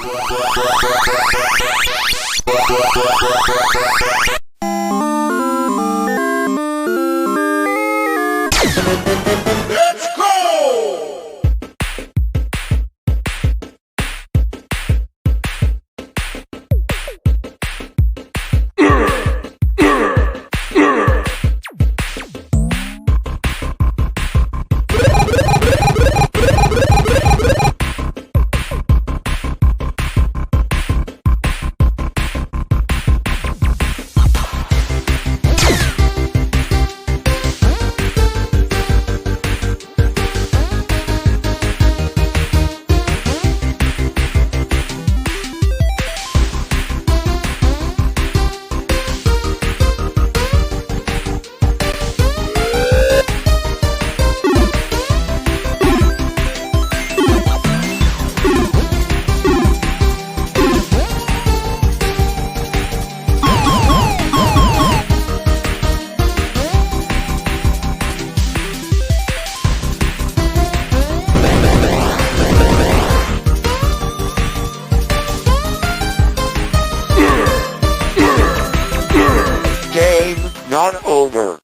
Let's go! Not over.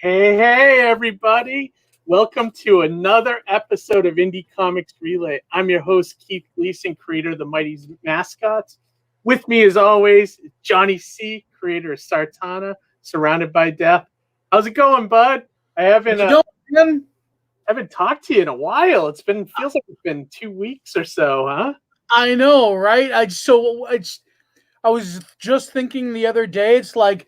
Hey, everybody. Welcome to another episode of Indie Comics Relay. I'm your host, Keith Gleason, creator of the Mighty Mascots. With me, as always, Johnny C., creator of Sartana, Surrounded by Death. How's it going, bud? I haven't talked to you in a while. Feels like it's been 2 weeks or so, huh? I know, right? I was just thinking the other day, it's like,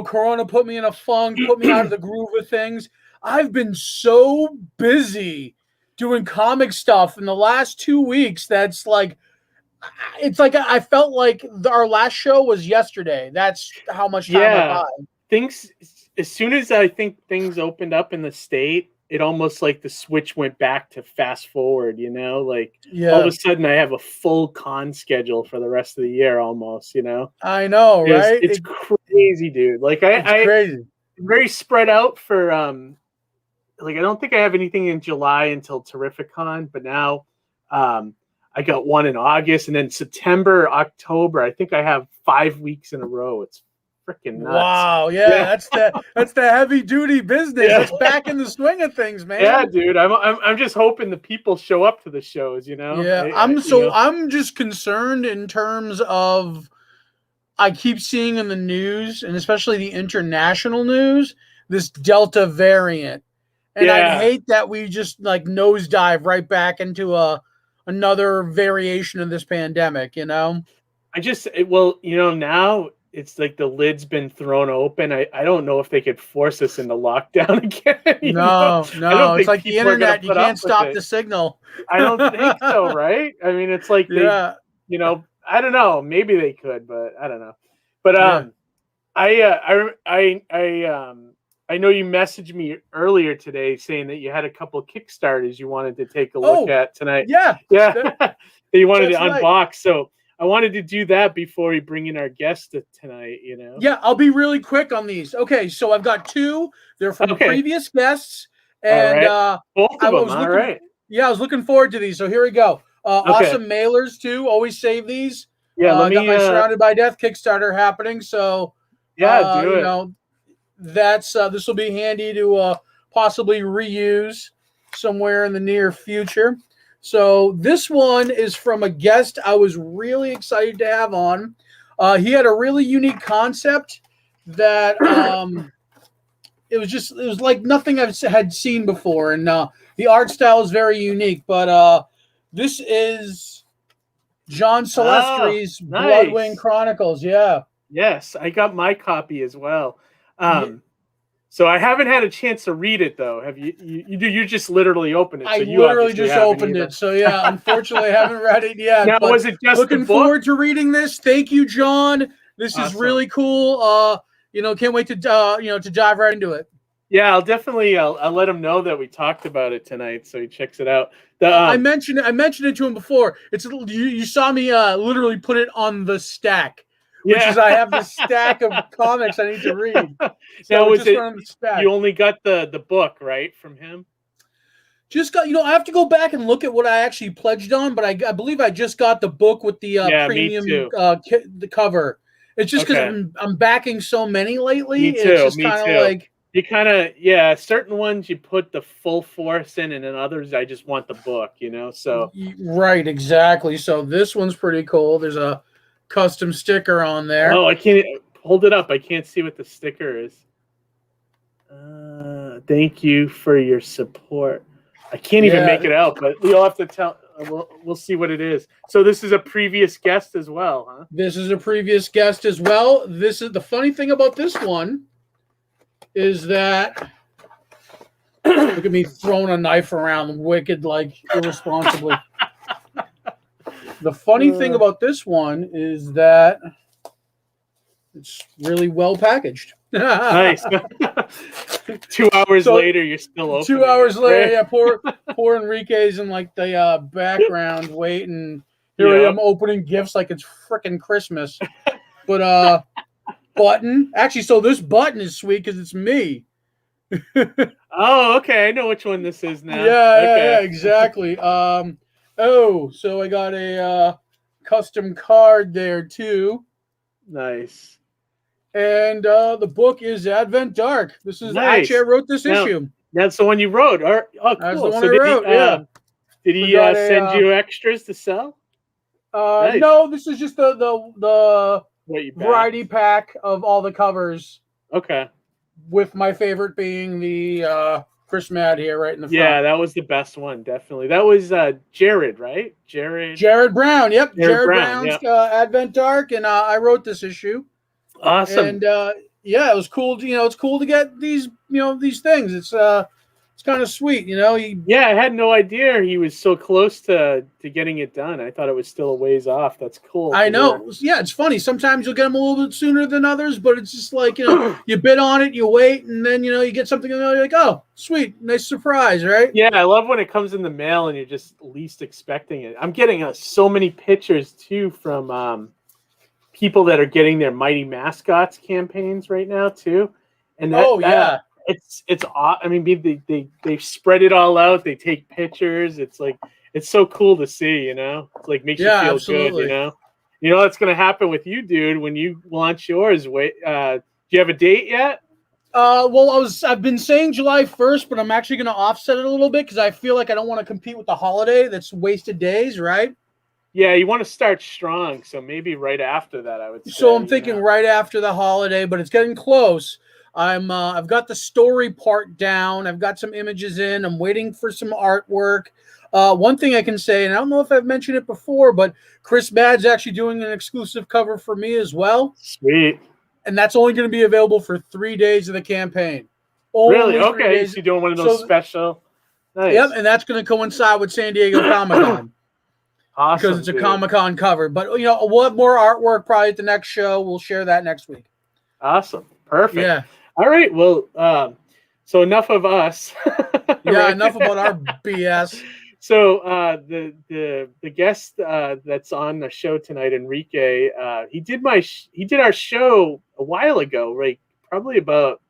Corona put me in a funk, put me out of the groove of things. I've been so busy doing comic stuff in the last 2 weeks. It's like I felt like our last show was yesterday. That's how much time went by. Things, as soon as I think things opened up in the state, it almost like the switch went back to fast forward, all of a sudden I have a full con schedule for the rest of the year almost, I know, right? It's crazy, dude. It's crazy. Very spread out for, I don't think I have anything in July until Terrificon, but now I got one in August, and then September, October, I think I have 5 weeks in a row. It's freaking nuts. Wow, yeah. That's the heavy duty business. Yeah. It's back in the swing of things, man. Yeah, dude. I'm just hoping the people show up to the shows, Yeah, I'm just concerned in terms of, I keep seeing in the news, and especially the international news, this Delta variant. And I hate that we just nosedive right back into another variation of this pandemic, now it's like the lid's been thrown open. I don't know if they could force us into lockdown again. No. It's like the internet. You can't stop the signal. I don't think so, right? I mean, it's like I don't know. Maybe they could, but I don't know. But I know you messaged me earlier today saying that you had a couple of Kickstarters you wanted to take a look at tonight. Yeah. That you wanted to unbox. Right. So I wanted to do that before we bring in our guest tonight, Yeah, I'll be really quick on these. Okay, so I've got two. They're from previous guests. And both of them, all right. Yeah, I was looking forward to these. So here we go. Awesome mailers, too. Always save these. Yeah, I got my Surrounded by Death Kickstarter happening. So, do it. That's this will be handy to possibly reuse somewhere in the near future. So this one is from a guest I was really excited to have on. He had a really unique concept that it was like nothing I've had seen before, and the art style is very unique. But this is John Silvestri's Bloodwing Chronicles. Yeah. Yes, I got my copy as well. So I haven't had a chance to read it though. Have you? You just literally opened it. So I literally just opened it. So yeah, unfortunately, I haven't read it yet. Now, was it just looking forward to reading this? Thank you, John. This is really cool. Can't wait to to dive right into it. Yeah, I'll definitely I'll let him know that we talked about it tonight, so he checks it out. I mentioned it to him before. It's you saw me literally put it on the stack. Which is I have this stack of comics I need to read. So now, was it you only got the book, right, from him? Just got, I have to go back and look at what I actually pledged on, but I believe I just got the book with the premium the cover. It's just because I'm backing so many lately. Me too. It's just kind of like you certain ones you put the full force in, and then others I just want the book. So right, exactly. So this one's pretty cool. There's a custom sticker on there. Oh, I can't hold it up. I can't see what the sticker is. Thank you for your support. I can't even make it out, but you'll have to tell. We'll see what it is. So this is a previous guest as well, huh? This is a previous guest as well. This is the funny thing about this one is that look at me throwing a knife around wicked, like irresponsibly. The funny thing about this one is that it's really well packaged. Nice. 2 hours later, you're still open. 2 hours later, yeah. Poor Enrique's in like the background waiting. Here I am opening gifts like it's freaking Christmas. But button. Actually, so this button is sweet because it's me. Oh, okay. I know which one this is now. Yeah, exactly. So I got a custom card there too. Nice. And the book is Advent Dark. This is actually I wrote this issue. That's the one you wrote. Oh, cool. That's the one I wrote. Did he send you extras to sell? Nice. No, this is just the variety pack of all the covers. Okay. With my favorite being the Chris Mad here right in the front. Yeah, that was the best one, definitely. That was Jared, right? Jared Brown. Yep. Jared Brown's Advent Dark, and I wrote this issue. Awesome. And it was cool. It's cool to get these, these things. It's kind of sweet, I had no idea he was so close to getting it done. I thought it was still a ways off. That's cool. I know. Yeah, it's funny. Sometimes you'll get them a little bit sooner than others, but it's just like, you bid on it, you wait, and then, you get something and you're like, oh, sweet, nice surprise, right? Yeah, I love when it comes in the mail and you're just least expecting it. I'm getting so many pictures, too, from people that are getting their Mighty Mascots campaigns right now, too. And it's I mean, they spread it all out. They take pictures. It's like it's so cool to see. It's like makes you feel absolutely. good. You know what's going to happen with you, dude, when you launch yours. Wait, do you have a date yet? I've been saying July 1st, but I'm actually going to offset it a little bit because I feel like I don't want to compete with the holiday. That's wasted days, right? Yeah, you want to start strong, so maybe right after that, I would say. So I'm thinking right after the holiday, but it's getting close. I've got the story part down. I've got some images in. I'm waiting for some artwork. One thing I can say, and I don't know if I've mentioned it before, but Chris Mad's actually doing an exclusive cover for me as well. Sweet. And that's only going to be available for 3 days of the campaign. Really? Okay. So you're doing one of those special. Nice. Yep, and that's going to coincide with San Diego Comic-Con. Awesome. Because it's a Comic-Con cover. But, we'll have more artwork probably at the next show. We'll share that next week. Awesome. Perfect. Yeah. All right. Well, so enough of us. Yeah, enough about our BS. So the guest that's on the show tonight, Enrique, he did our show a while ago, right? Probably about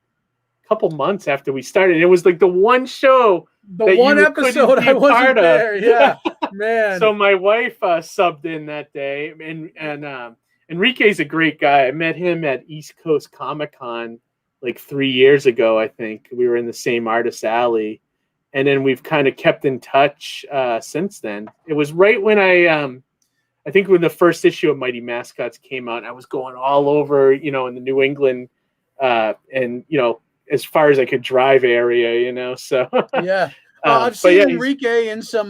a couple months after we started. It was like the one show, the one episode I wasn't there. Yeah, man. So my wife subbed in that day, and Enrique's a great guy. I met him at East Coast Comic-Con like 3 years ago. I think we were in the same artist alley. And then we've kind of kept in touch since then. It was right when I think when the first issue of Mighty Mascots came out, I was going all over, in the New England and, as far as I could drive area, so. Yeah. I've seen Enrique in some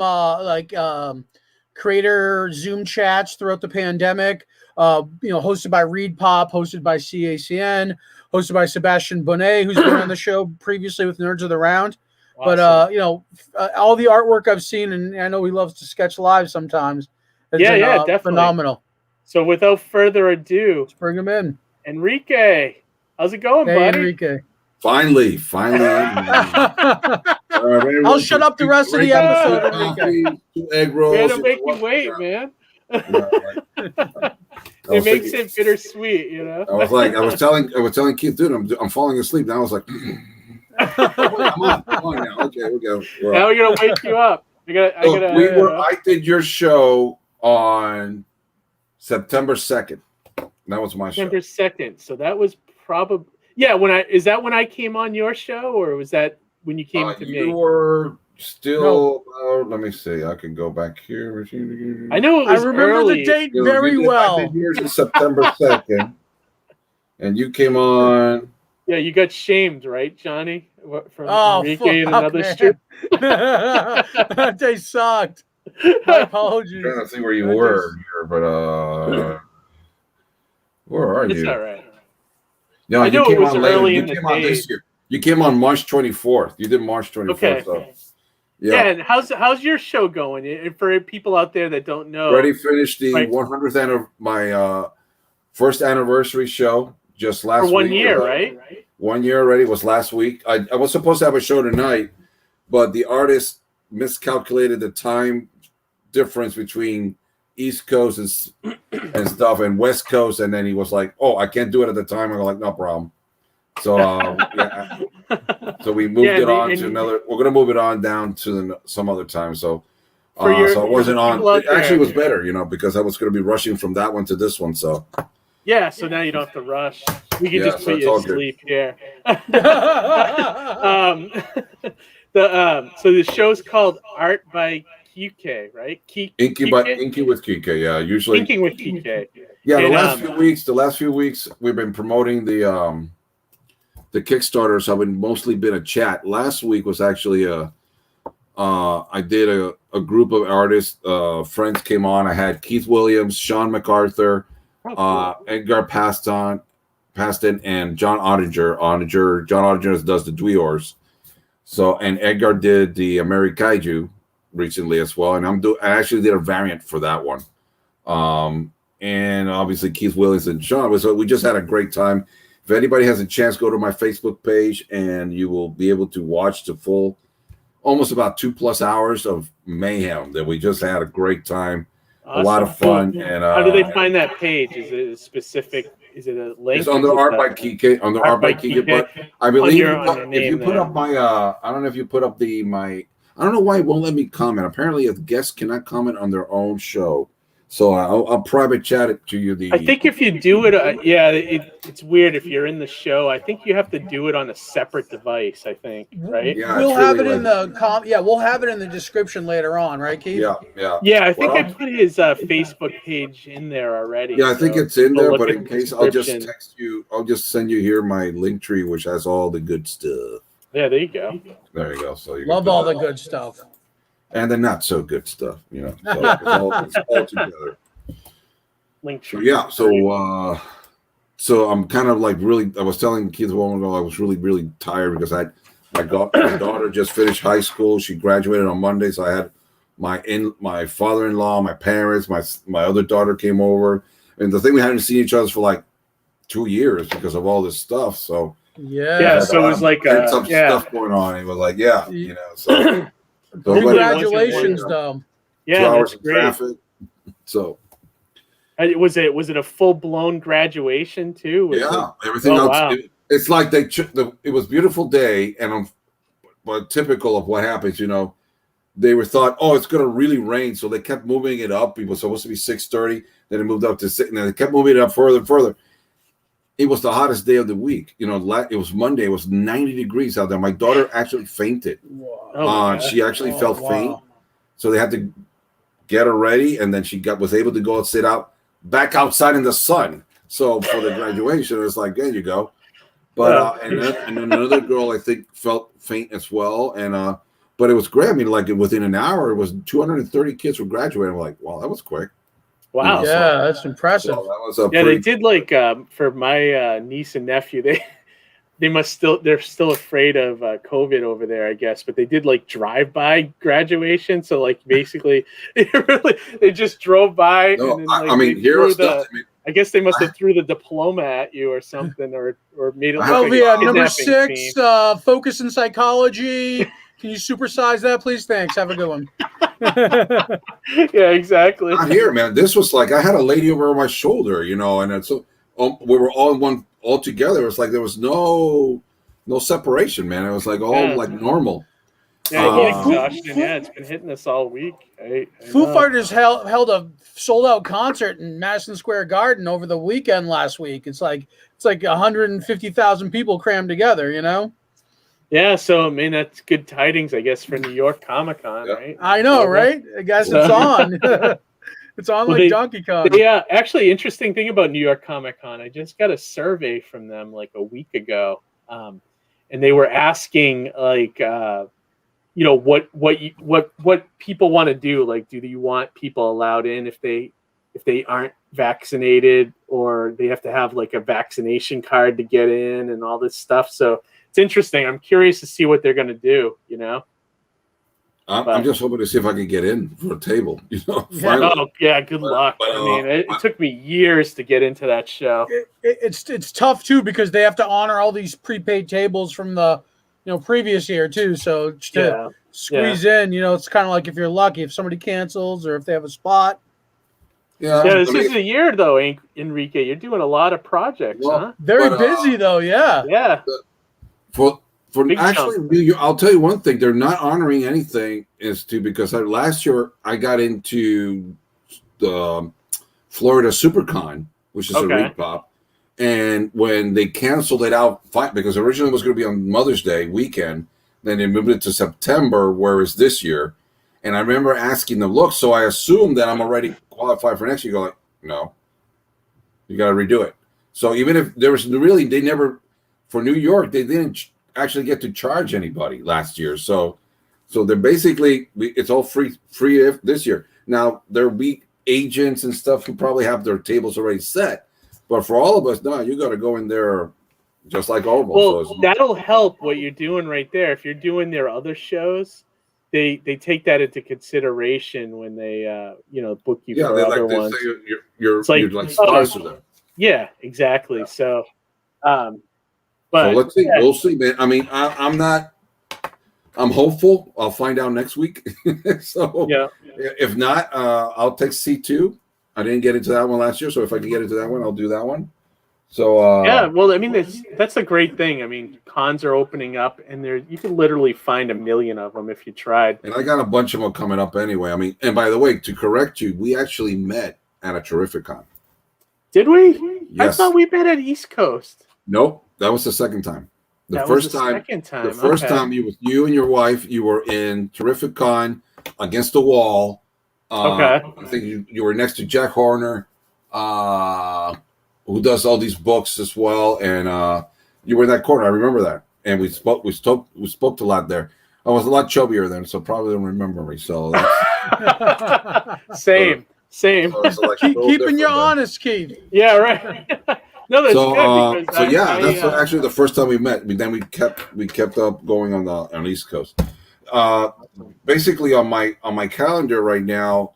creator Zoom chats throughout the pandemic, hosted by Reed Pop, hosted by CACN, hosted by Sebastian Bonet, who's been on the show previously with Nerds of the Round. Awesome. But all the artwork I've seen, and I know he loves to sketch live sometimes. Definitely Phenomenal. So without further ado, let's bring him in. Enrique, how's it going, buddy? Enrique. Finally. I'll shut up the rest of the episode, Enrique. 2 egg rolls. Way to make you wait, man. It makes it bittersweet, I was telling Keith, dude, I'm falling asleep. Now I was like. Come on now. Okay, we go. Now we're gonna wake you up. I gotta. I did your show on September 2nd. That was my September show. 2nd. So that was probably is that when I came on your show, or was that when you came to me? You were still. Let me see. I can go back here. I know it was I remember early. the date very well. I did yours on September 2nd, and you came on. Yeah, you got shamed, right, Johnny? From Enrique and fuck, another man. strip. That day sucked. My apologies. I'm trying to see where you were here, but where are you? It's all right. No, I you know came it was on later. early You in the came on day. this year. You came on March 24th. You did March 24th. Okay. So, Yeah, and how's your show going? And for people out there that don't know, already finished the Right. 100th my first anniversary show just last week. for 1 year, right? 1 year already was last week. I was supposed to have a show tonight, but the artist miscalculated the time difference between East Coast and stuff and West Coast, and then he was like, "Oh, I can't do it at the time." I'm like, "No problem." So so we moved it on to another. We're gonna move it on down to some other time. So so it wasn't on. It actually was better, because I was gonna be rushing from that one to this one. So yeah, so now you don't have to rush. We can just put you to sleep here. So the show's called Art by Kike, right? Inky with Kike, yeah. Usually Inking with Kike. Yeah, And, the last few weeks we've been promoting the Kickstarter, so I've mostly been a chat. Last week was actually I did a group of artists, friends came on. I had Keith Williams, Sean MacArthur, Edgar Paston, and John Ottinger. John Ottinger does the Dweors. So, and Edgar did the Amerikaiju recently as well, and I actually did a variant for that one. And obviously Keith Williams and Sean. So we just had a great time. If anybody has a chance, go to my Facebook page, and you will be able to watch the full, almost about 2+ hours of mayhem that we just had a great time. Awesome. A lot of fun. And how do they find that page? Is it a specific? Is it a link? It's under Art by Kike. Under Art by Kike. But I believe if you put up my, I don't know if you put up I don't know why it won't let me comment. Apparently, if guests cannot comment on their own show, so I'll private chat it to you. I think if you do it, it's weird if you're in the show. I think you have to do it on a separate device. I think, right? Yeah, we'll have it in the we'll have it in the description later on, right, Keith? Yeah. I think I put his Facebook page in there already. Yeah, I think it's in there, but in case, I'll just text you. I'll just send you here my link tree, which has all the good stuff. Yeah, there you go. There you go. So you love all the good stuff. And the not so good stuff, So it's all together. Link tree. So I'm kind of like really. I was telling kids a while ago I was really, really tired because my daughter just finished high school. She graduated on Monday, so I had my father-in-law, my parents, my other daughter came over, and the thing we hadn't seen each other for like 2 years because of all this stuff. So so it was like some stuff going on. It was like so. Congratulations, though. Yeah, 2 hours that's of great. traffic. So was it a full-blown graduation too? Everything else. Wow. It's like it was a beautiful day, and but typical of what happens, they were thought, oh, it's going to really rain, so they kept moving it up. It was supposed to be 6:30, then it moved up to 6, and then they kept moving it up further and further. It was the hottest day of the week. It was Monday. It was 90 degrees out there. My daughter actually fainted. She actually felt faint, so they had to get her ready, and then she was able to go and sit back outside in the sun. So for the graduation, it's like, there you go. But and then another girl I think felt faint as well, and but it was great. I mean, like within an hour, it was 230 kids were graduating. I'm like, wow, that was quick. Wow. Yeah, that's impressive. So that was they did like for my niece and nephew, they're still afraid of COVID over there, I guess, but they did like drive-by graduation. So like basically they just drove by. No, and then, I mean, I guess they must have threw the diploma at you or something, or made it look like number kidnapping 6, focus in psychology. Can you supersize that, please? Thanks. Have a good one. Yeah, exactly. Not here, man. This was like I had a lady over my shoulder, and so we were all together. It's like there was no no separation, man. It was like all Yeah. like normal. Yeah, heat Foo- exhaustion. Yeah, it's been hitting us all week. I Foo know. Fighters held a sold out concert in Madison Square Garden over the weekend last week. It's like 150,000 people crammed together. You know. Yeah, so I mean that's good tidings, I guess, for New York Comic Con, Yeah. right? I know, Over. right? I guess So- it's on. It's on Well, like Donkey Kong. Yeah, actually, interesting thing about New York Comic Con, I just got a survey from them like a week ago, and they were asking like, what people want to do. Like, do you want people allowed in if they aren't vaccinated, or they have to have like a vaccination card to get in and all this stuff? So it's interesting. I'm curious to see what they're going to do. You know. I'm just hoping to see if I can get in for a table. You know, Yeah. finally. Oh yeah, good luck. I mean, it took me years to get into that show. It's tough too because they have to honor all these prepaid tables from the previous year too. So to squeeze in, it's kind of like if you're lucky, if somebody cancels or if they have a spot. Yeah, This is the year though, Enrique. You're doing a lot of projects, huh? Very busy though. Yeah. Yeah. For Big actually, New York, I'll tell you one thing: they're not honoring anything. Because last year I got into the Florida SuperCon, which is a repop, and when they canceled it out, because originally it was going to be on Mother's Day weekend, then they moved it to September, whereas this year. And I remember asking them, look, so I assume that I'm already qualified for next year. You go like, no, you got to redo it. So even if there was they never, for New York, they didn't actually get to charge anybody last year. So they're basically, it's all free this year. Now there'll be agents and stuff who probably have their tables already set, but for all of us, no, you got to go in there just like Orville. Well, so that'll help what you're doing right there. If you're doing their other shows, they take that into consideration when they book you for other ones. Say you're like stars to them. Yeah, exactly. So, so let's see. We'll see, man. I mean, I'm hopeful. I'll find out next week. So if not, I'll take C2. I didn't get into that one last year, so if I can get into that one, I'll do that one. So well, I mean, that's a great thing. I mean, cons are opening up, and you can literally find a million of them if you tried. And I got a bunch of them coming up anyway. I mean, and by the way, to correct you, we actually met at a Terrificon. Did we? Yes. I thought we met at East Coast. Nope, that was the second time. The first time you and your wife, you were in Terrificon against the wall. I think you were next to Jack Horner, who does all these books as well, and you were in that corner. I remember that, and we spoke a lot there. I was a lot chubbier then, so probably don't remember me. So same. So keeping you honest, Keith. Yeah, right. No, that's good. That's actually the first time we met. Then we kept up going on the East Coast. Basically, on my calendar right now,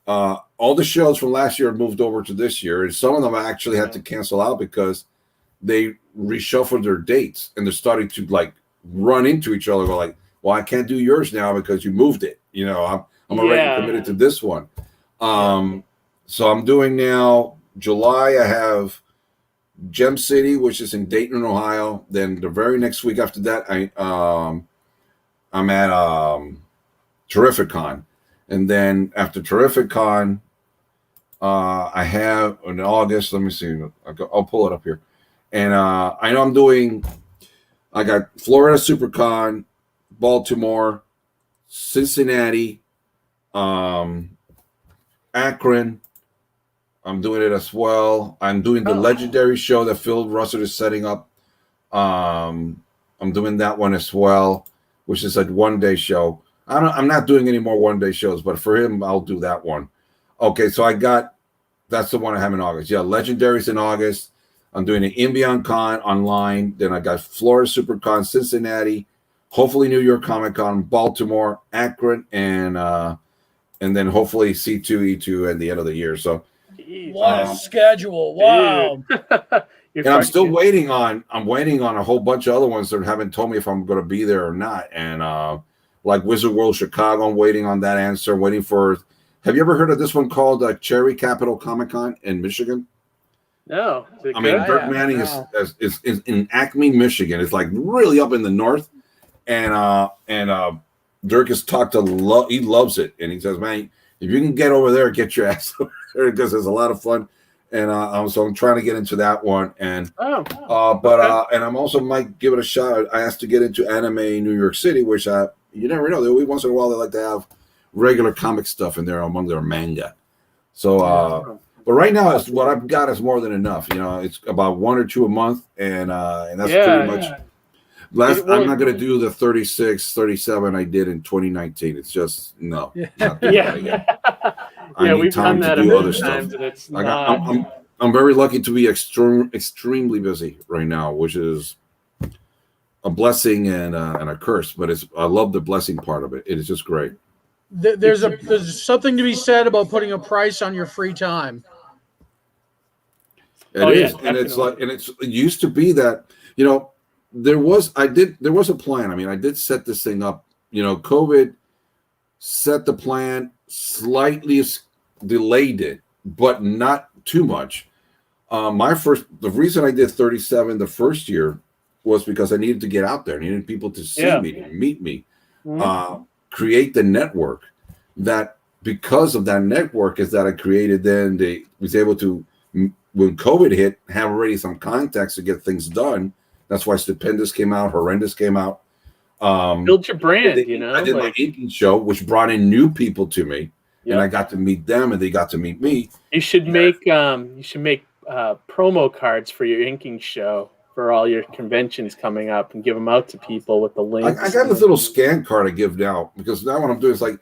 all the shows from last year moved over to this year, and some of them I actually had to cancel out because they reshuffled their dates, and they're starting to like run into each other. Go like, well, I can't do yours now because you moved it. I'm already committed to this one. So I'm doing now July. I have Gem City, which is in Dayton, Ohio. Then the very next week after that, I'm at Terrificon, and then after Terrificon, I have in August. Let me see. I'll pull it up here, and I know I got Florida SuperCon, Baltimore, Cincinnati, Akron. I'm doing it as well. I'm doing the legendary show that Phil Russert is setting up. I'm doing that one as well, which is a one-day show. I'm not doing any more one-day shows, but for him, I'll do that one. Okay, so that's the one I have in August. Yeah, Legendary's in August. I'm doing an Inbion Con online. Then I got Florida SuperCon, Cincinnati, hopefully New York Comic Con, Baltimore, Akron, and then hopefully C2, E2 at the end of the year. So what a schedule! Wow. And I'm still waiting on a whole bunch of other ones that haven't told me if I'm going to be there or not. And like Wizard World Chicago, I'm waiting on that answer. Waiting for. Have you ever heard of this one called Cherry Capital Comic Con in Michigan? No. Is it I mean, good? Dirk Yeah, Manning no. is in Acme, Michigan. It's like really up in the north, and Dirk has talked to he loves it, and he says, "Man, if you can get over there, get your ass over there because it's a lot of fun." And so I'm trying to get into that one, and and I'm also might give it a shot. I asked to get into anime in New York City, which you never know. Once in a while they like to have regular comic stuff in there among their manga. So, but right now, what I've got is more than enough. It's about 1 or 2 a month, and that's pretty much. I'm not going to do the 36, 37 I did in 2019. It's just no. Not doing that again. I need we've time done that to a do few other stuff. times, and it's not. I'm very lucky to be extremely busy right now, which is a blessing and a curse. But I love the blessing part of it. It is just great. There's something to be said about putting a price on your free time. It is, and it's like, and it used to be that there was a plan. I mean, I did set this thing up. COVID set the plan, slightly delayed it, but not too much. The reason I did 37 the first year was because I needed to get out there. I needed people to see me, to meet me, create the network. That because of that network is that I created. Then they was able to, when COVID hit, have already some contacts to get things done. That's why Stupendous came out, Horrendous came out. Build your brand, I did my inking show, which brought in new people to me, and I got to meet them, and they got to meet me. You should make promo cards for your inking show for all your conventions coming up, and give them out to people with the links. I got this little scan card I give now, because now what I'm doing is like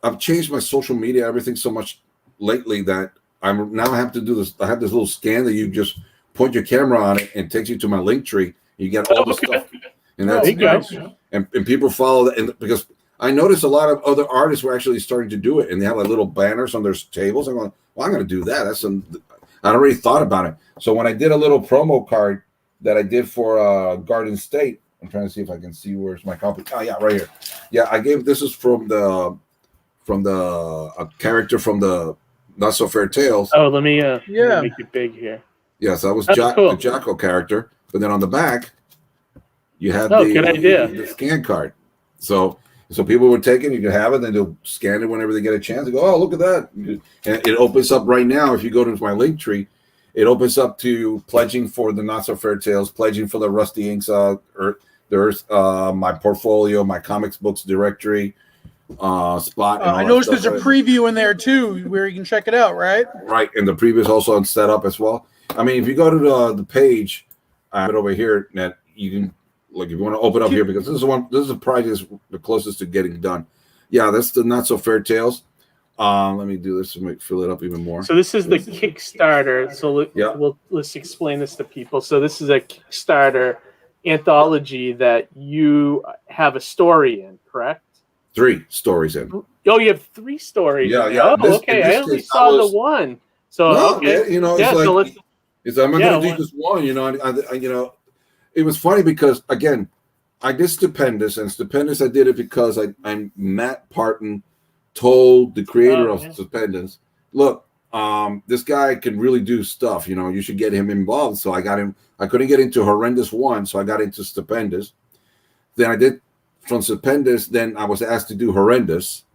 I've changed my social media, everything so much lately that I have to do this. I have this little scan that you just point your camera on it and it takes you to my link tree. You get all the stuff, and that's and people follow that. And because I noticed a lot of other artists were actually starting to do it, and they have like little banners on their tables. I'm going, well, I'm going to do that. I'd already thought about it. So when I did a little promo card that I did for Garden State, I'm trying to see if I can see where's my copy. Oh yeah, right here. Yeah, I gave this is from the a character from the Not So Fair Tales. Oh, let me make it big here. Yes, that was cool. the Jocko character. But then on the back, you have the scan card. So people would take it, you can have it, then they'll scan it whenever they get a chance. They go, oh, look at that. And it opens up right now. If you go to my link tree, it opens up to pledging for the Not So Fair Tales, pledging for the Rusty Inks, my portfolio, my comics books directory spot. I noticed there's a preview in there too, where you can check it out, right? Right, and the preview is also set up as well. I mean, if you go to the page, I have it over here that you can, like, if you want to open up here, because this is a project the closest to getting done. Yeah, that's the Not So Fair Tales. Let me do this to fill it up even more. So this is the Kickstarter. So let's explain this to people. So this is a Kickstarter anthology that you have a story in, correct? 3 stories in. Oh, you have 3 stories. Yeah, yeah. Oh, okay. I only saw the one. So okay. I'm not going to do just one. It was funny because again, I did Stupendous, and Stupendous I did it because I'm Matt Parton told the creator of Stupendous, look, this guy can really do stuff. You should get him involved. So I got him. I couldn't get into Horrendous 1, so I got into Stupendous. Then I did from Stupendous. Then I was asked to do Horrendous,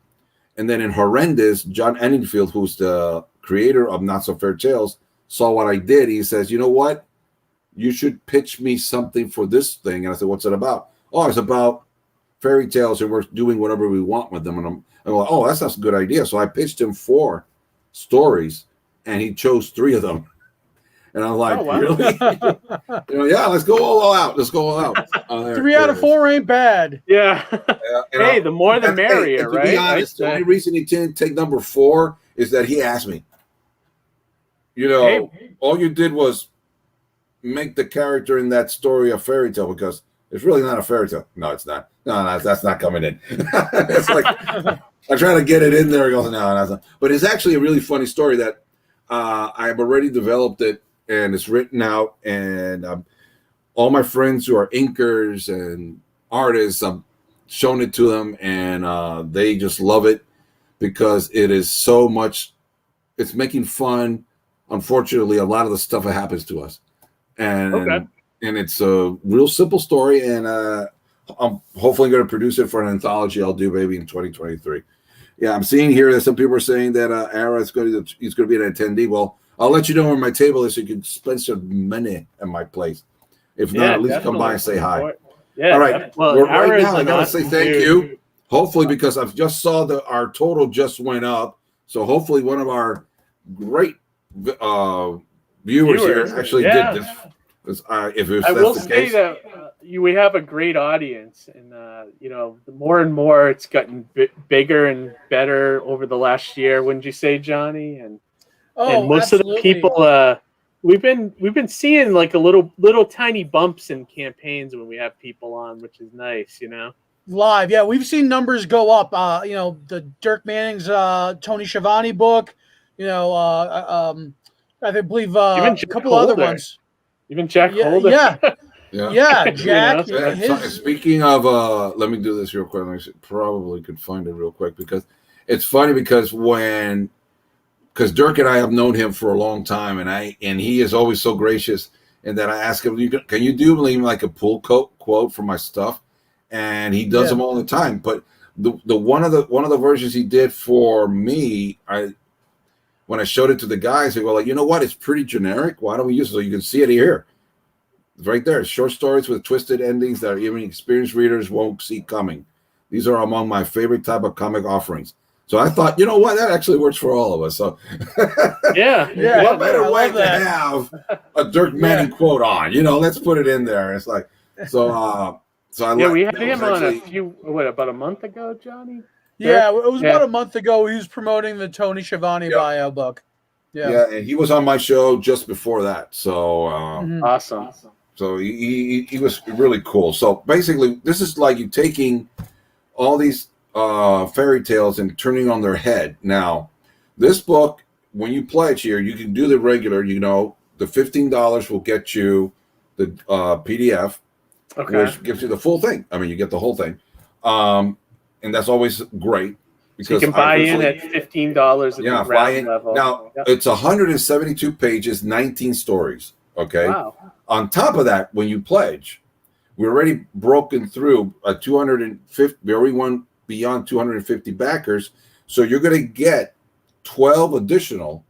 and then in Horrendous, John Anningfield, who's the creator of Not So Fair Tales, saw what I did. He says, you know what? You should pitch me something for this thing. And I said, what's it about? Oh, it's about fairy tales, and we're doing whatever we want with them. And I'm like, oh, that's a good idea. So I pitched him 4 stories, and he chose 3 of them. And I'm like, really? Yeah, let's go all out. Let's go all out. 3 out of 4 ain't bad. Yeah. Hey, the more the merrier, right? To be honest, the only reason he didn't take number 4 is that he asked me. All you did was make the character in that story a fairy tale, because it's really not a fairy tale. No, it's not. No, that's not coming in. It's like I try to get it in there. He goes, no, that's not. But it's actually a really funny story that I've already developed it, and it's written out, and all my friends who are inkers and artists, I've shown it to them, and they just love it because it is so much. It's making fun unfortunately, a lot of the stuff that happens to us, and Okay. and it's a real simple story, and I'm hopefully going to produce it for an anthology I'll do maybe in 2023. Yeah, I'm seeing here that some people are saying that Ara is going to he's going to be an attendee. Well, I'll let you know where my table is so you can spend some money at my place. If not, Yeah, at least come by definitely. and say hi. Yeah. All right. Well, Well, Ara right is now, I an gotta say awesome thank dude. you. Hopefully, because I've just saw our total just went up. So hopefully, one of our great viewers here actually did this. If I will that's the say case, that we have a great audience, and you know, the more and more it's gotten bigger and better over the last year. Wouldn't you say, Johnny? And most of the people, we've been seeing like a little tiny bumps in campaigns when we have people on, which is nice, you know. Live, yeah, we've seen numbers go up. You know, the Dirk Manning's Tony Schiavone book. You know, I believe a couple other ones. Even Jack Yeah, Holder. yeah, Jack. You know? Speaking of, let me do this real quick. I probably could find it real quick because it's funny because Dirk and I have known him for a long time, and he is always so gracious. And that I ask him, can you do like a pull quote for my stuff? And he does them all the time. But the one of the versions he did for me, when I showed it to the guys, they were like, you know what? It's pretty generic. Why don't we use it so you can see it here? It's right there. Short stories with twisted endings that even experienced readers won't see coming. These are among my favorite type of comic offerings. So I thought, you know what? That actually works for all of us. So what better way to have a Dirk Manning quote on? You know, let's put it in there. It's like so I we had him on about a month ago, Johnny? Yeah, it was about a month ago. He was promoting the Tony Schiavone bio book. Yeah, and he was on my show just before that. So awesome. So he was really cool. So basically, this is like you taking all these fairy tales and turning on their head. Now, this book, when you pledge here, you can do the regular. You know, the $15 will get you the PDF. Okay. Which gives you the full thing. I mean, you get the whole thing. And that's always great. Because so you can buy in at $15 at the ground level. Now, it's 172 pages, 19 stories. Okay? Wow. On top of that, when you pledge, we're already broken through a 250, we already went beyond 250 backers. So you're going to get 12 additional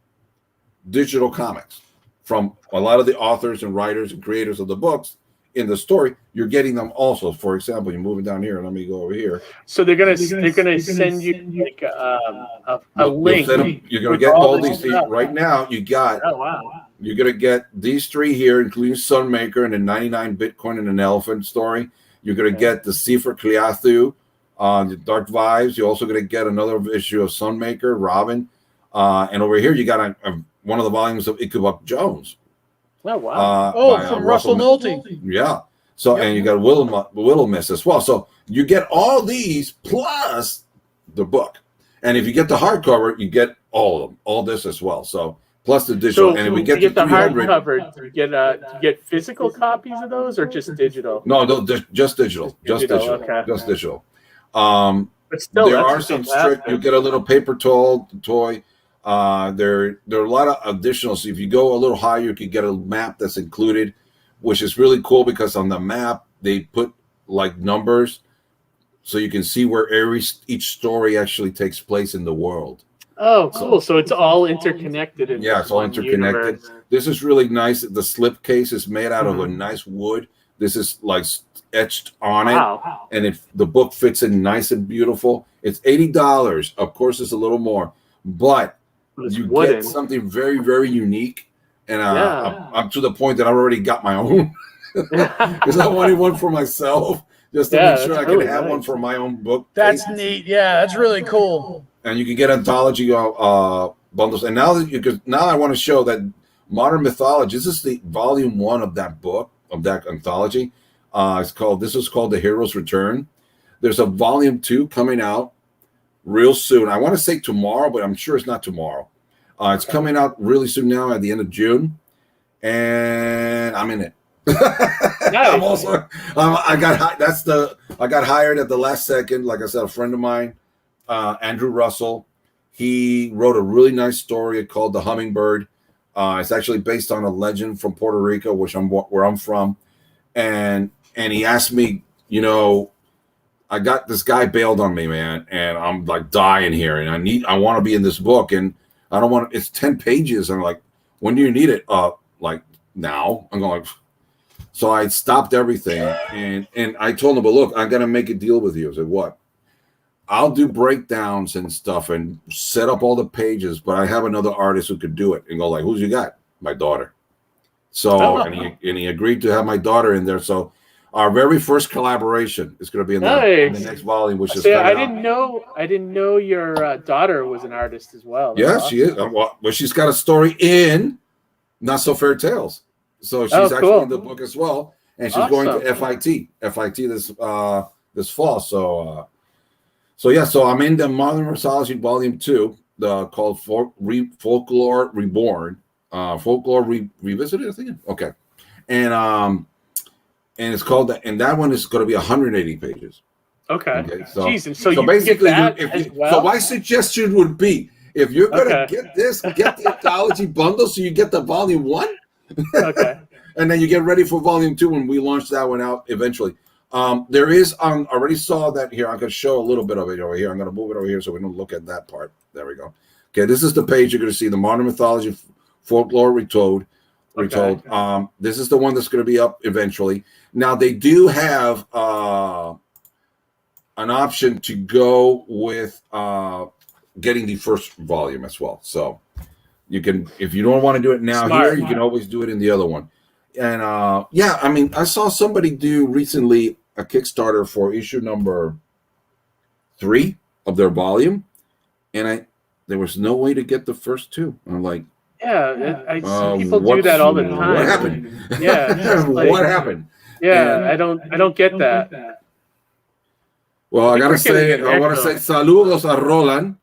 digital comics from a lot of the authors and writers and creators of the books. In the story, you're getting them also. For example, you're moving down here. Let me go over here. So they're gonna send you like a link. You're gonna get all these right now. You got. Oh wow. You're gonna get these three here, including Sunmaker and the 99 Bitcoin and an elephant story. You're gonna get the Sefer Kliathu, the Dark Vibes. You're also gonna get another issue of Sunmaker, Robin, and over here you got one of the volumes of Ichabod Jones. Oh wow! From Russell Nolte. Yeah. So and you got Wilhelmus as well. So you get all these plus the book, and if you get the hardcover, you get all of them, all this as well. So plus the digital. So and if we get the 300, hardcover, do you get physical copies of those or just digital? No, just digital. Just digital. Okay. Just digital. But still, there are some strict. You get a little paper toy. There are a lot of additional. So if you go a little higher, you could get a map that's included, which is really cool because on the map they put like numbers, so you can see where each story actually takes place in the world. Oh, cool! So it's all interconnected. It's all interconnected. Universe. This is really nice. The slip case is made out of a nice wood. This is like etched on it, and the book fits in nice and beautiful. It's $80. Of course, it's a little more, but you get something very, very unique, and I'm to the point that I've already got my own because I wanted one for myself just to make sure I can have one for my own book. That's neat. Yeah, that's really cool. And you can get anthology bundles. And now I want to show that Modern Mythology. This is the volume 1 of that book of that anthology. This is called The Hero's Return. There's a volume 2 coming out real soon. I want to say tomorrow, but I'm sure it's not tomorrow. It's coming out really soon now at the end of June, and I'm in it. I'm also I got hired at the last second. Like I said, a friend of mine, Andrew Russell, he wrote a really nice story called The Hummingbird. It's actually based on a legend from Puerto Rico, where I'm from, and he asked me, I got this guy bailed on me, man, and I'm like dying here, and I want to be in this book, and I don't want. It's 10 pages, and I'm like, when do you need it? Like now. I'm going. So I stopped everything, and I told him, but look, I got to make a deal with you. I said, what? I'll do breakdowns and stuff and set up all the pages, but I have another artist who could do it. And go like, who's you got? My daughter. So, and he agreed to have my daughter in there. So our very first collaboration is going to be in the next volume, which is I didn't know your daughter was an artist as well. That's awesome. She is. Well, she's got a story in Not So Fairy Tales. So she's actually in the book as well. And she's going to FIT this fall. So I'm in the Modern Mythology Volume 2, called Folklore Reborn, Folklore Revisited, I think. Okay, and it's called that, and that one is going to be 180 pages. Okay. So, jeez, so you basically, well? So my suggestion would be, if you're going to get the Anthology bundle, so you get the Volume 1. Okay. And then you get ready for Volume 2 when we launch that one out eventually. There is already saw that here. I'm going to show a little bit of it over here. I'm going to move it over here so we don't look at that part. There we go. Okay, this is the page you're going to see, the Modern Mythology Folklore Retold. This is the one that's going to be up eventually. Now they do have an option to go with getting the first volume as well. So you can, if you don't want to do it now here, you can always do it in the other one. And I mean, I saw somebody do recently a Kickstarter for issue number 3 of their volume, and there was no way to get the first 2. I'm like, I see people do that all the time. What happened? Yeah, what happened? Yeah, I don't get that. Well, I want to say saludos a Roland,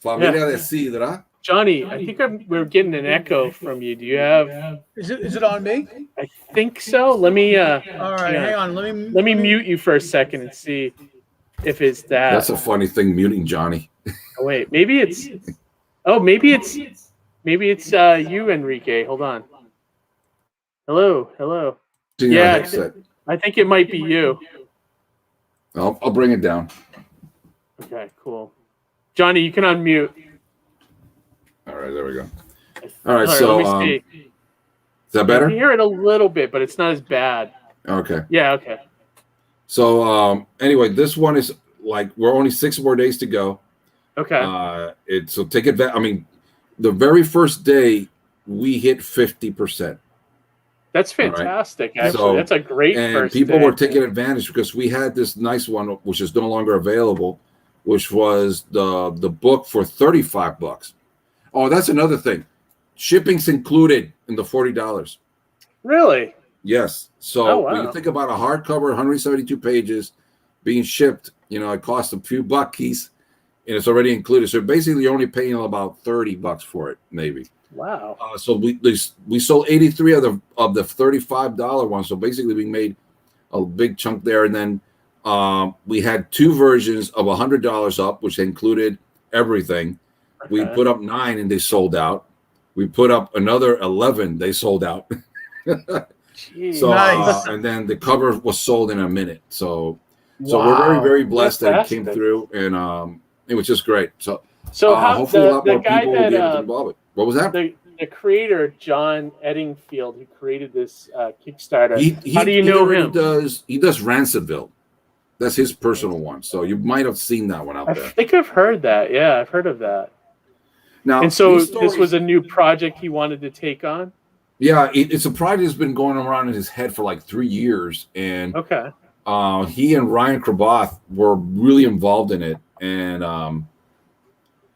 familia de Sidra. Johnny, I think we're getting an echo from you. Do you have? Is it on me? I think so. Let me. All right, hang on. Let me mute you for a second and see if it's that. That's a funny thing, muting Johnny. Oh, wait, maybe it's. Oh, maybe it's you, Enrique. Hold on. Hello. Yeah, I think it might be you. I'll bring it down. Okay, cool. Johnny, you can unmute. All right, there we go. All right, so let me see. Is that better? I can hear it a little bit, but it's not as bad. Okay. Yeah, okay. So anyway, this one is like, we're only 6 more days to go. Okay. So take advantage. I mean, the very first day we hit 50%. That's fantastic. Right? Actually, that's a great first day. And people were taking advantage because we had this nice one, which is no longer available, which was the book for $35. Oh, that's another thing. Shipping's included in the $40. Really? Yes. So when you think about a hardcover, 172 pages being shipped, it costs a few buckies, and it's already included. So basically, you're only paying about $30 for it, maybe. Wow. So we sold 83 of the $35 ones. So basically, we made a big chunk there, and then we had 2 versions of $100 up, which included everything. Okay. We put up 9 and they sold out. We put up another 11, they sold out. So nice. And then the cover was sold in a minute. So we're very, very blessed that it came through, and it was just great. So how hopefully a lot more people will be able to involve it. What was that? The creator, John Eddingfield, who created this Kickstarter. How do you know him? He does Ranceville. That's his personal one. So you might have seen that one out there. I think I've heard that. Yeah, I've heard of that. Now, and so this was a new project he wanted to take on? Yeah, it's a project that's been going around in his head for like 3 years. And he and Ryan Kraboth were really involved in it. And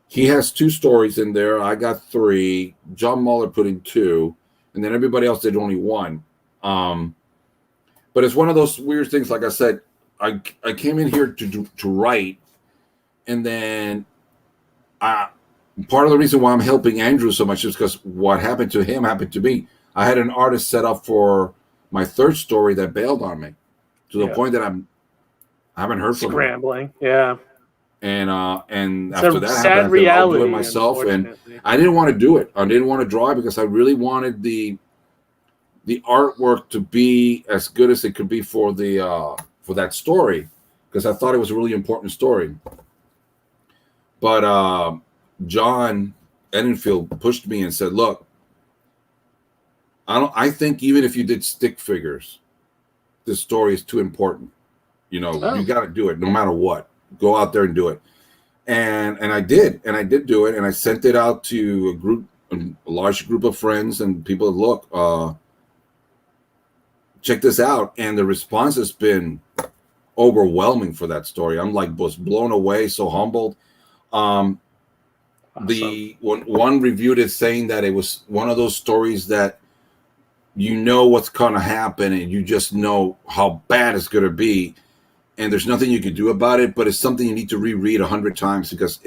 he has 2 stories in there. I got 3. John Muller put in 2. And then everybody else did only 1. But it's one of those weird things. Like I said, I came in here to write. And then part of the reason why I'm helping Andrew so much is because what happened to him happened to me. I had an artist set up for my 3rd story that bailed on me to the point that I haven't heard from him. Scrambling, yeah. And it's after a that sad happened, reality, I'll do it myself. And I didn't want to do it. I didn't want to draw it because I really wanted the artwork to be as good as it could be for that story, because I thought it was a really important story. But John Edenfield pushed me and said, "Look, I think even if you did stick figures, this story is too important. You got to do it no matter what. Go out there and do it." And I did do it, and I sent it out to a large group of friends and people. Look, check this out, and the response has been overwhelming for that story. I'm was blown away, so humbled. Awesome. One reviewed it saying that it was one of those stories that what's going to happen, and you just know how bad it's going to be, and there's nothing you can do about it, but it's something you need to reread 100 times because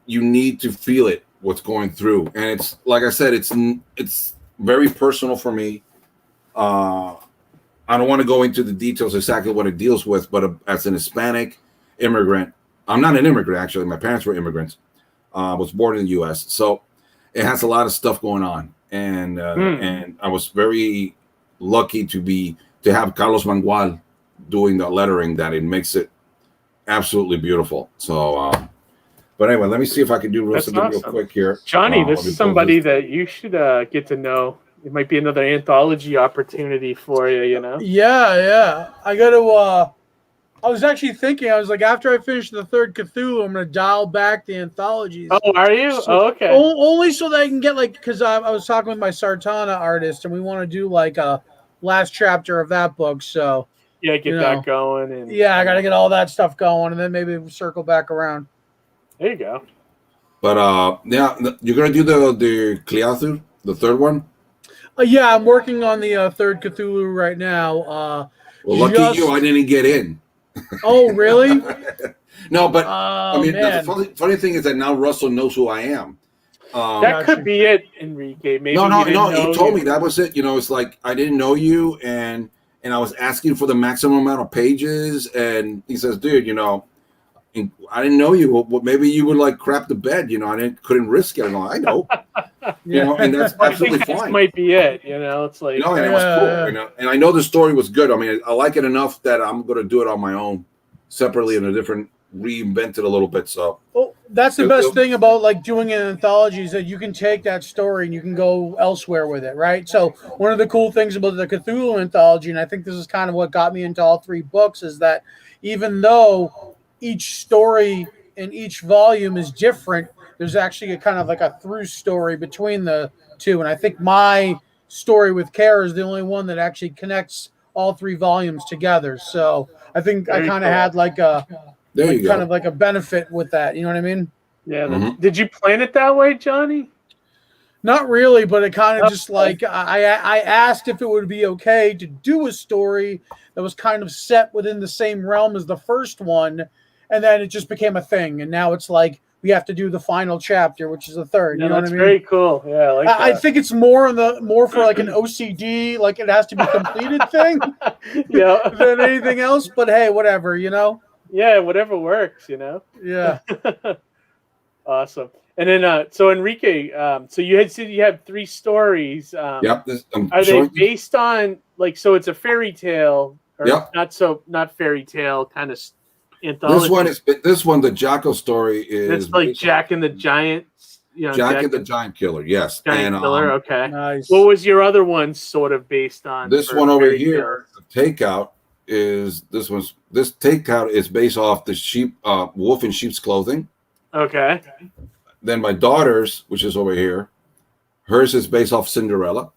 you need to feel it, what's going through. And it's, like I said, it's very personal for me. I don't want to go into the details exactly what it deals with, but as an Hispanic immigrant, I'm not an immigrant, actually. My parents were immigrants. I was born in the U.S., so it has a lot of stuff going on. And I was very lucky to have Carlos Mangual doing the lettering, that it makes it absolutely beautiful. So, but anyway, let me see if I can do something real quick here. Johnny, this is somebody that you should get to know. It might be another anthology opportunity for you, Yeah. I got to. I was actually thinking. I was like, after I finish the third Cthulhu, I'm going to dial back the anthologies. Oh, are you? Okay. Only so that I can get because I was talking with my Sartana artist, and we want to do a last chapter of that book. So yeah, get that going. And I got to get all that stuff going, and then maybe we'll circle back around. There you go. But you're going to do the Clearthur, the third one. Yeah, I'm working on the third Cthulhu right now. Well, lucky you, I didn't get in. Oh, really? No, but the funny thing is that now Russell knows who I am. That could be it, Enrique. Maybe no. He told me that was it. It's like I didn't know you, and I was asking for the maximum amount of pages, and he says, "Dude, I didn't know you. Well, maybe you would crap the bed. I couldn't risk it." I know. And that's absolutely fine. This might be it. It's like and it was cool. And I know the story was good. I mean, I like it enough that I'm going to do it on my own, separately, in a different, reinvent it a little bit. So, that's the best thing about doing an anthology is that you can take that story and you can go elsewhere with it, right? So one of the cool things about the Cthulhu anthology, and I think this is kind of what got me into all three books, is that even though each story in each volume is different, there's actually a kind of a through story between the two. And I think my story with Kara is the only one that actually connects all three volumes together. So I think I kind of had a benefit with that. You know what I mean? Yeah. Mm-hmm. Did you plan it that way, Johnny? Not really, but it kind of just I asked if it would be okay to do a story that was kind of set within the same realm as the first one. And then it just became a thing. And now it's we have to do the final chapter, which is the third. You know what I mean? Very cool. Yeah, I think it's more for an OCD, it has to be completed thing. Than anything else. But hey, whatever, Yeah, whatever works, Yeah. Awesome. And then, so Enrique, so you had said you have three stories. Yep. Are they based on so it's a fairy tale, or yep. not FairyTale kind of anthology? This one, the Jocko story is. It's like Jack and the Giant. Jack and the Giant Killer. Yes. Giant Killer. Okay. Nice. What was your other one sort of based on? This one over here, the Takeout is this Takeout is based off the wolf in sheep's clothing. Okay. Then my daughter's, which is over here, hers is based off Cinderella.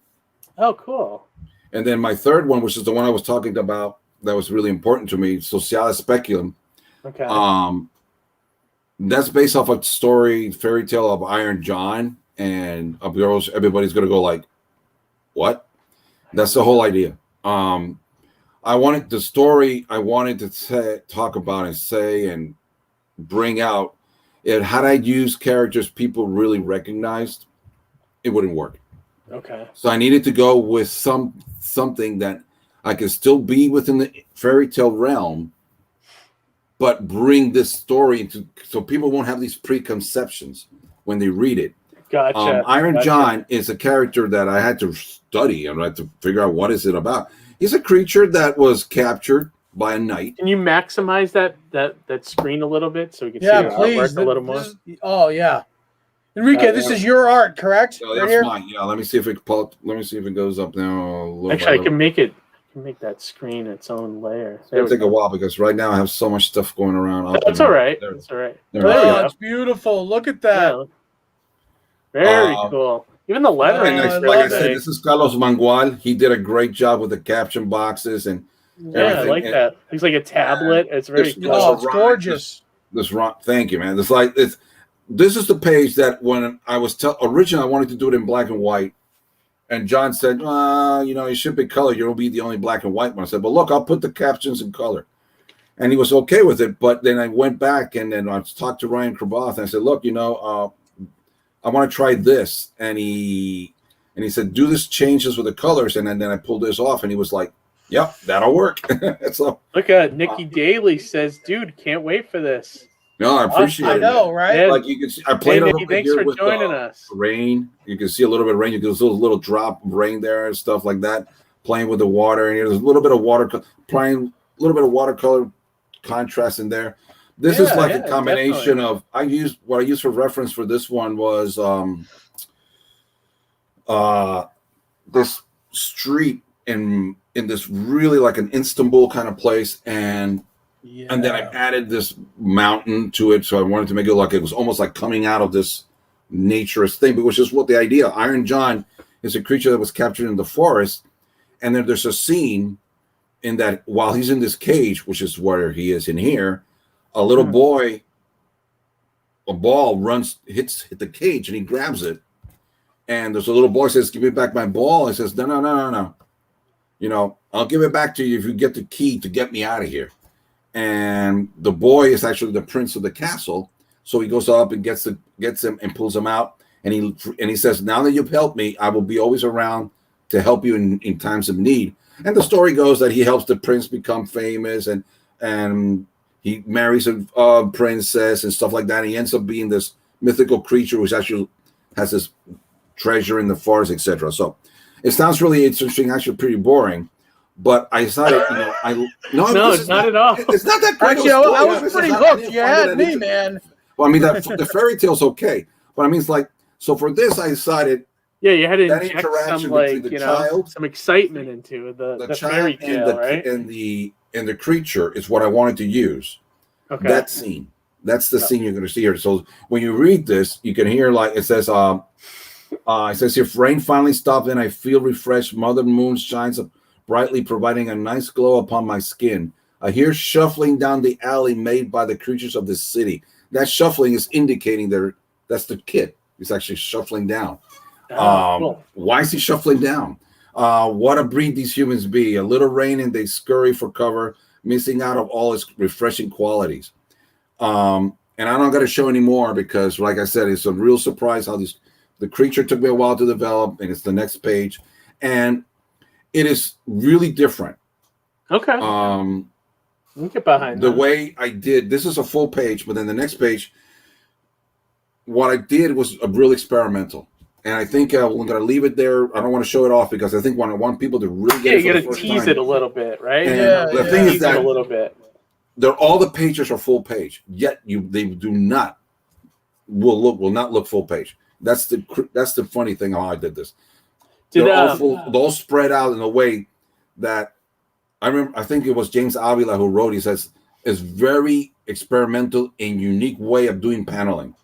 Oh, cool. And then my third one, which is the one I was talking about, that was really important to me, Sociale Speculum. Okay. That's based off a story, fairy tale of Iron John, and of girls. Everybody's gonna go what? That's the whole idea. I wanted to talk about and say and bring out. Had I used characters people really recognized, it wouldn't work. Okay. So I needed to go with something that I could still be within the fairy tale realm, but bring this story into so people won't have these preconceptions when they read it. Gotcha. Iron John is a character that I had to study and I had to figure out what is it about. He's a creature that was captured by a knight. Can you maximize that screen a little bit so we can see Yeah, the please. artwork a little more? Oh yeah, Enrique, this is your art, correct? Oh, right that's here. mine. Yeah, let me see if it goes up now. Actually, I can make that screen its own layer. It's gonna take a while because right now I have so much stuff going around. That's all right. That's all right. There we Oh, go. it's beautiful. Look at that. Yeah. Very cool. Even the lettering And is like really I said, this is Carlos Mangual. He did a great job with the caption boxes and yeah, I like that. Looks like a tablet. It's very cool. Oh, it's gorgeous. Thank you, man. This is the page that when I was originally I wanted to do it in black and white, and John said, it should be color. You'll be the only black and white one. I said, but look, I'll put the captions in color. And he was okay with it. But then I went back and then I talked to Ryan Kraboth and I said, look, I want to try this. And he said, do this changes with the colors. And then I pulled this off and he was like, yep, that'll work. So look at Nikki Daly says, dude, can't wait for this. no, I appreciate it. I know, right? Yeah. Like you can see, I played a little bit Thanks here for with joining us. rain. You can see a little bit of rain. You can see a little drop of rain there and stuff like that. Playing with the water, and there's a little bit of watercolor contrast in there. This is like a combination of what I used for reference for this one was this street in this really like an Istanbul kind of place, and then I added this mountain to it, so I wanted to make it like it was almost like coming out of this naturist thing, but which is what the idea. Iron John is a creature that was captured in the forest, and then there's a scene in that while he's in this cage, which is where he is in here, a little boy, a ball hit the cage, and he grabs it, and there's a little boy says, "Give me back my ball." He says, No. I'll give it back to you if you get the key to get me out of here. And the boy is actually the prince of the castle, so he goes up and gets him and pulls him out, and he says, "Now that you've helped me, I will be always around to help you in times of need." And the story goes that he helps the prince become famous, and he marries a princess and stuff like that. And he ends up being this mythical creature which actually has this treasure in the forest, etc. So it sounds really interesting, actually pretty boring. But I decided, no, it's not at all. It's not that great. Actually, I was pretty hooked. You had me, man. Well, I mean, the fairy tale's okay, but I mean, it's like, so for this, I decided. Yeah, you had to that inject interaction some, between the child, some excitement into the child fairy tale, right? and the creature is what I wanted to use. Okay. That scene. That's the scene you're going to see here. So when you read this, you can hear like it says if rain finally stopped and I feel refreshed, Mother Moon shines up brightly, providing a nice glow upon my skin. I hear shuffling down the alley made by the creatures of this city. That shuffling is indicating that's the kid. He's actually shuffling down. Cool. Why is he shuffling down? What a breed these humans be. A little rain and they scurry for cover, missing out of all its refreshing qualities. And I'm not going to show any more because, like I said, it's a real surprise how the creature took me a while to develop, and it's the next page. And it is really different. Okay. Let me get behind the that. way I did. This is a full page, but then the next page, what I did was a real experimental. And I think we're going to leave it there. I don't want to show it off because I think I want people to really get it. You got to tease it a little bit, right? And the thing is that a little bit. All the pages are full page. Yet they do not will not look full page. That's the funny thing how I did this. They're all spread out in a way that I remember. I think it was James Avila who wrote. He says it's very experimental and unique way of doing paneling.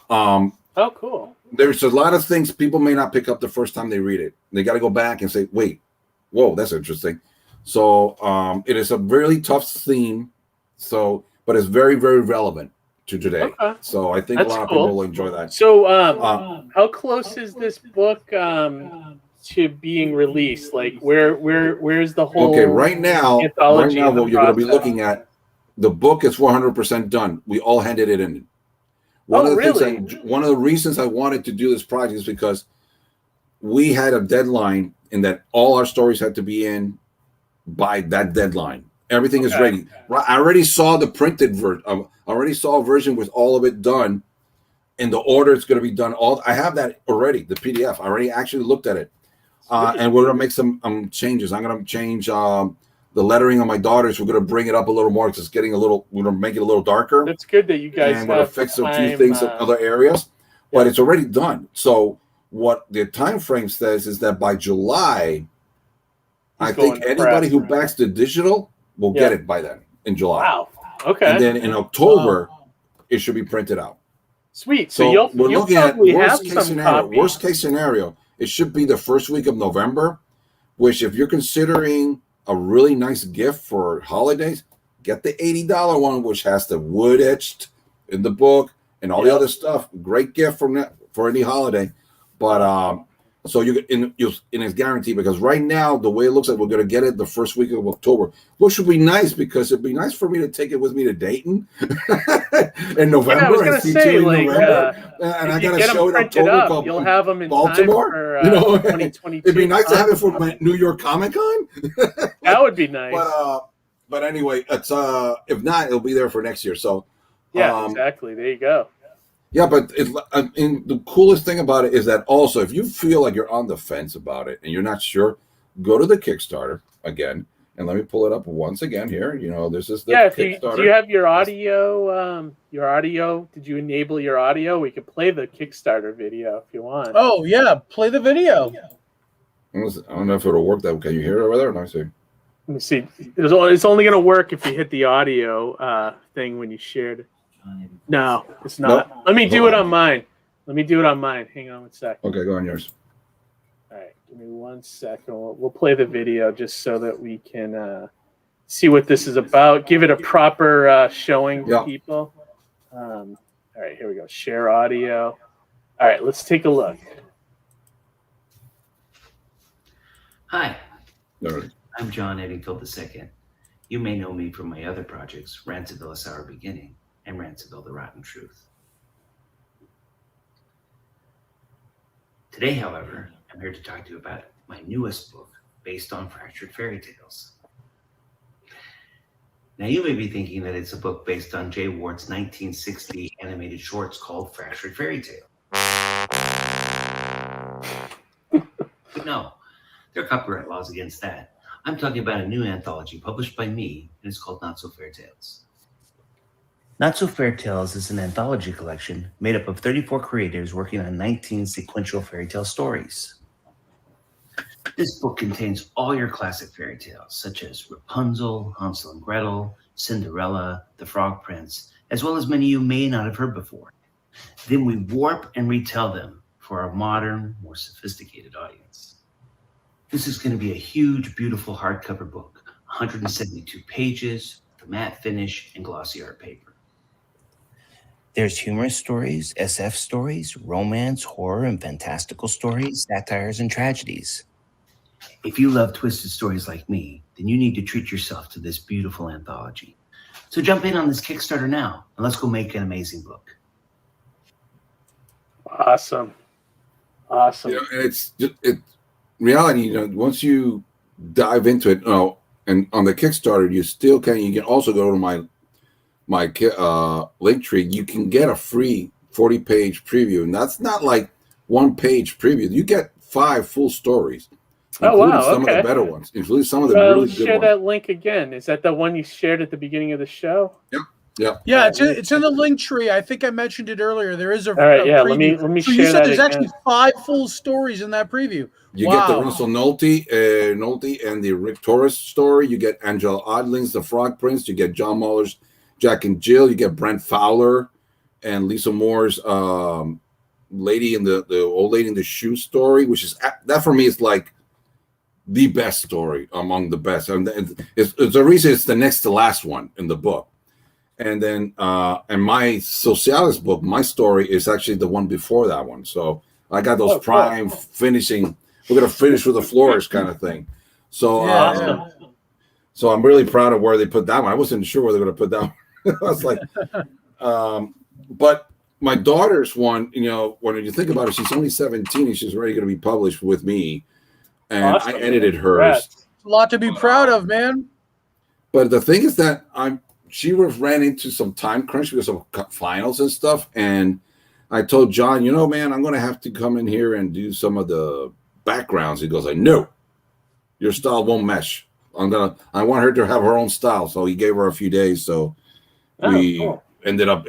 Oh, cool. There's a lot of things people may not pick up the first time they read it. They got to go back and say, "Wait, whoa, that's interesting." So it is a really tough theme. So, but it's very, very relevant to today. Okay. So I think that's a lot of cool. people will enjoy that. So, how close is this book to being released? Like, where's the whole? Okay, right now, Anthology what you're going to be looking at, the book is 100% done. We all handed it in. One of the reasons I wanted to do this project is because we had a deadline in that all our stories had to be in by that deadline. Everything is ready. I already saw the printed version. I already saw a version with all of it done. In the order it's going to be done. I have that already, the PDF. I already actually looked at it. And we're going to make some changes. I'm going to change the lettering on my daughters. We're going to bring it up a little more because it's getting a little, we're going to make it a little darker. That's good that you guys and we're going to fix a few things in other areas. But it's already done. So what the time frame says is that by July, I think anybody who backs the digital will get it by then in July. Wow. Okay. And then in October, it should be printed out. Sweet. So we're looking at worst case copies. scenario. It should be the first week of November, which if you're considering a really nice gift for holidays, get the $80 one, which has the wood etched in the book and all the other stuff. Great gift for any holiday. But so and it's guaranteed, because right now the way it looks like we're going to get it the first week of October, which would be nice because it'd be nice for me to take it with me to Dayton in November and see you in November. And I got to show it in October. You'll have them in Baltimore. Time for, 2022. It'd be nice to have it for my New York Comic Con. That would be nice. But anyway, it's if not, it'll be there for next year. So exactly. There you go. Yeah, but the coolest thing about it is that also, if you feel like you're on the fence about it and you're not sure, go to the Kickstarter again, and let me pull it up once again here. This is the Kickstarter. Do you have your audio? Did you enable your audio? We could play the Kickstarter video if you want. Oh yeah, play the video. I don't know if it'll work. Can you hear it over there? Let me see. It's only going to work if you hit the audio thing when you shared it. No, it's not. Nope. Let me do it on mine. Hang on one second. Okay, go on yours. All right, give me 1 second. We'll play the video just so that we can see what this is about. Give it a proper showing to people. All right, here we go. Share audio. All right, let's take a look. Hi, I'm John Eddingfield II. You may know me from my other projects, Ransomville: A Sour Beginning, and Ransomville: The Rotten Truth. Today, however, I'm here to talk to you about my newest book based on Fractured Fairy Tales. Now, you may be thinking that it's a book based on Jay Ward's 1960 animated shorts called Fractured Fairy Tale. But no, there are copyright laws against that. I'm talking about a new anthology published by me, and it's called Not So Fair Tales. Not So Fair Tales is an anthology collection made up of 34 creators working on 19 sequential fairy tale stories. This book contains all your classic fairy tales, such as Rapunzel, Hansel and Gretel, Cinderella, The Frog Prince, as well as many you may not have heard before. Then we warp and retell them for our modern, more sophisticated audience. This is going to be a huge, beautiful hardcover book, 172 pages, with a matte finish and glossy art paper. There's humorous stories, SF stories, romance, horror, and fantastical stories, satires, and tragedies. If you love twisted stories like me, then you need to treat yourself to this beautiful anthology. So jump in on this Kickstarter now, and let's go make an amazing book. Awesome. And reality, once you dive into it, and on the Kickstarter, you can also go to my link tree. You can get a free 40-page preview, and that's not like one-page preview. You get 5 full stories, including some of the better ones, including some of the really good ones. Share that link again. Is that the one you shared at the beginning of the show? Yep. Yeah, it's in the link tree. I think I mentioned it earlier. There is a all right. Yeah, preview. let me so share you said that there's again. actually 5 full stories in that preview. You get the Russell Nolte and the Rick Torres story. You get Angela Odling's The Frog Prince. You get John Muller's Jack and Jill. You get Brent Fowler and Lisa Moore's lady in the old lady in the shoe story, which is that for me is like the best story among the best. And it's the reason it's the next to last one in the book. And then and my Socialis book, my story is actually the one before that one. So I got those prime finishing. We're gonna finish with a flourish kind of thing. So so I'm really proud of where they put that one. I wasn't sure where they're gonna put that one. I was like, but my daughter's one, when you think about it, she's only 17 and she's already going to be published with me. And I edited hers. A lot to be proud of, man. But the thing is that she ran into some time crunch because of finals and stuff. And I told John, man, I'm going to have to come in here and do some of the backgrounds. He goes, no, your style won't mesh. I want her to have her own style. So he gave her a few days. So we ended up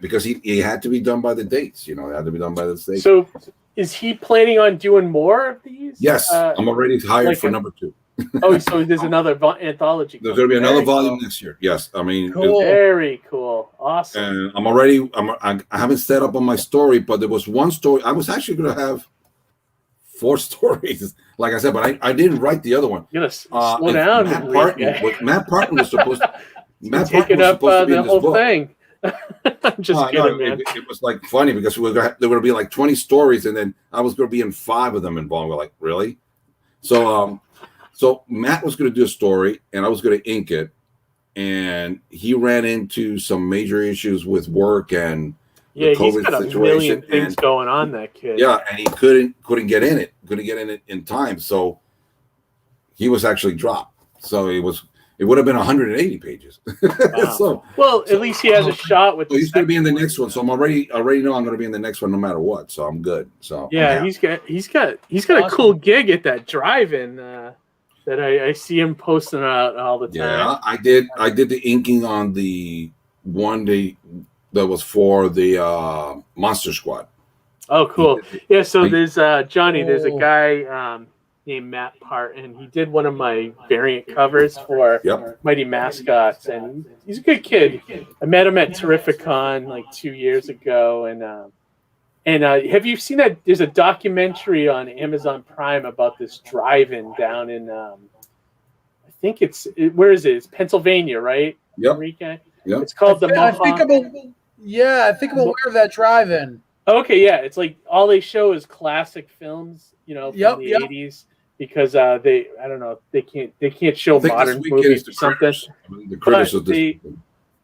because he had to be done by the dates, it had to be done by the dates. So is he planning on doing more of these? Yes, I'm already hired for number 2. So there's another anthology. There's going to be another volume next year. Yes, I mean, cool. Very cool, awesome. And I haven't set up on my story, but there was one story. I was actually going to have 4 stories, like I said, but I didn't write the other one. You're gonna slow down. Matt Parton was supposed to. Matt Taking up the whole book. Thing. I'm just kidding, man. It was like funny because there were going to be like 20 stories, and then I was going to be in 5 of them involved. We're like, really? So Matt was going to do a story, and I was going to ink it, and he ran into some major issues with work and the COVID he's got situation. A million things going on. That kid. Yeah, and he couldn't get in it. Couldn't get in it in time, so he was actually dropped. So it would have been 180 pages. Wow. At least he has a shot with. He's going to be in the next one, so I'm already know I'm going to be in the next one no matter what. So I'm good. So yeah, he's got awesome. A cool gig at that drive-in that I see him posting out all the time. Yeah, I did the inking on the one day that was for the Monster Squad. Oh, cool. Yeah, so there's Johnny. There's a guy named Matt Parton. He did one of my variant covers for Mighty Mascots, and he's a good kid. I met him at Terrificon like 2 years ago, and have you seen that? There's a documentary on Amazon Prime about this drive-in down in I think where is it? It's Pennsylvania, right? Yep. Enrique? Yep. It's called the Mohawk. I think I'm aware of that drive-in. Okay, yeah, it's like all they show is classic films, from the 80s. Because I don't know, they can't show modern movies or something. The critters of this.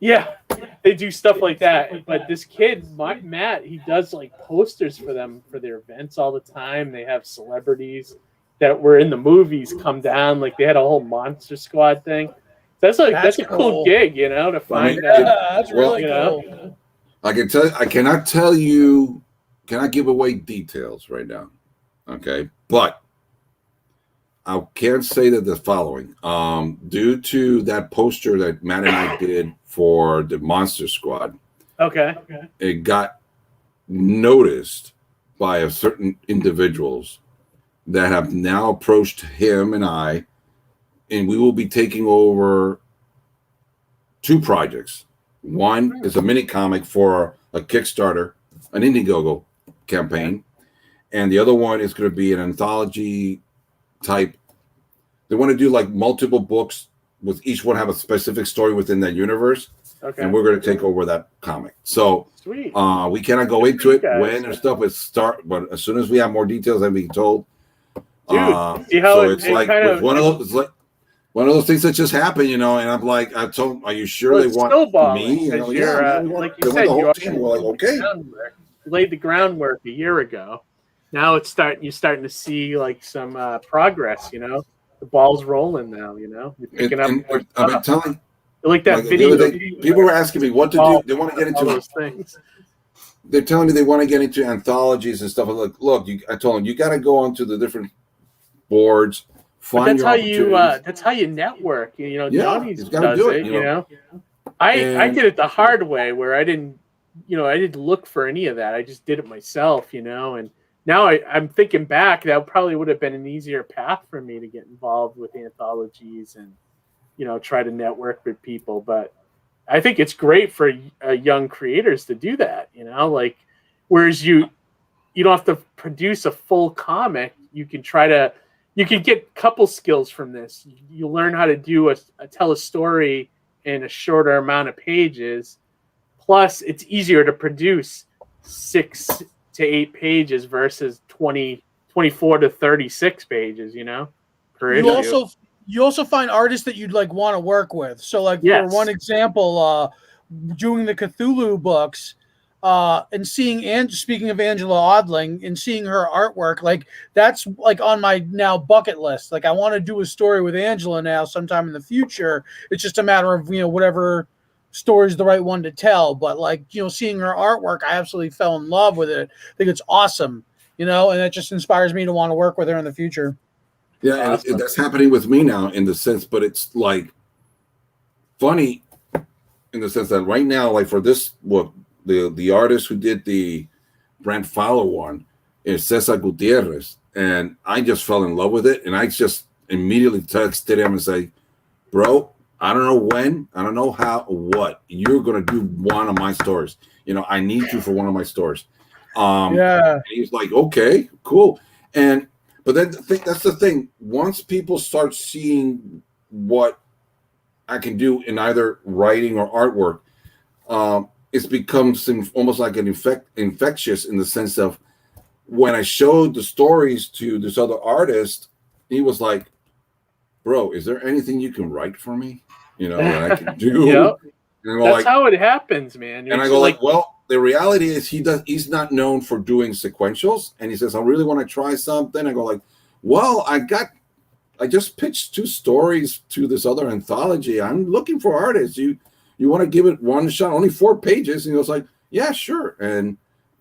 They do stuff like that. But this kid, Matt, he does like posters for them for their events all the time. They have celebrities that were in the movies come down. Like they had a whole Monster Squad thing. That's a cool gig, to find out. That's really cool. I cannot tell you, cannot give away details right now. Okay, but I can say that the following, due to that poster that Matt and I did for the Monster Squad, it got noticed by a certain individuals that have now approached him and I, and we will be taking over 2 projects. One is a mini comic for a Kickstarter, an Indiegogo campaign, and the other one is going to be an anthology type. They want to do like multiple books with each one have a specific story within that universe, and we're going to take over that comic. So sweet. We cannot go into it when and stuff is start, but as soon as we have more details, I'm being told. Dude, see how it's like one of those. It's like one of those things that just happen, and I'm like, I told them, are you sure they want me? Like you said, okay. You laid the groundwork a year ago. Now you're starting to see like some progress. The ball's rolling now. You're picking up more stuff. I've been telling. Like that video. People were asking me what to do. They want to get into those things. They're telling me they want to get into anthologies and stuff. I'm like, look, I told them you got to go onto the different boards. That's how you network. Johnny's does it. I did it the hard way where I didn't look for any of that. I just did it myself, and now I'm thinking back, that probably would have been an easier path for me to get involved with anthologies and, try to network with people. But I think it's great for young creators to do that, whereas you don't have to produce a full comic. You can get a couple skills from this. You learn how to tell a story in a shorter amount of pages. Plus, it's easier to produce 6 to 8 pages versus 24 to 36 pages, per issue. You also find artists that you'd want to work with. So for one example, doing the Cthulhu books, and seeing, and speaking of Angela Odling and seeing her artwork, like that's like on my now bucket list. Like I want to do a story with Angela now sometime in the future. It's just a matter of, whatever story is the right one to tell. But like, seeing her artwork, I absolutely fell in love with it. I think it's awesome, and it just inspires me to want to work with her in the future. Yeah, Awesome. and that's happening with me now in the sense, but it's like funny in the sense that right now, like for this book, the artist who did the Brand Fowler one is Cesar Gutierrez, and I just fell in love with it, and I just immediately texted him and say, bro, I don't know when, I don't know how, what, you're gonna do one of my stories. I need you for one of my stories. Yeah. He's like, okay, cool. But then that's the thing. Once people start seeing what I can do in either writing or artwork, it becomes almost like an infectious in the sense of when I showed the stories to this other artist, he was like, bro, is there anything you can write for me? That I can do? Yep. And I go That's how it happens, man. And I go like, well, the reality is he's not known for doing sequentials. And he says, I really want to try something. I go like, well, I just pitched 2 stories to this other anthology. I'm looking for artists. You want to give it one shot, only 4 pages. And he was like, yeah, sure. And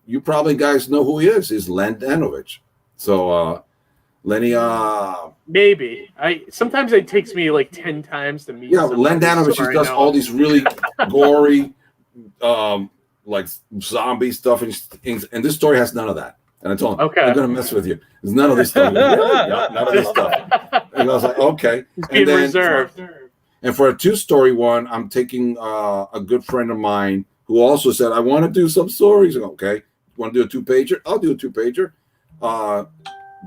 you probably guys know who he is. He's Len Danovich. So Lenny, maybe sometimes it takes me like 10 times to meet. Yeah, Len Danovich, he does all these really gory, like zombie stuff, and this story has none of that. And I told him, okay, I'm gonna mess with you. There's none of this stuff. Yeah, none of this stuff. And I was like, okay. It's being reserved. And for a 2-story one, I'm taking a good friend of mine who also said, I want to do some stories. I go, okay, you want to do a 2-pager? I'll do a 2-pager.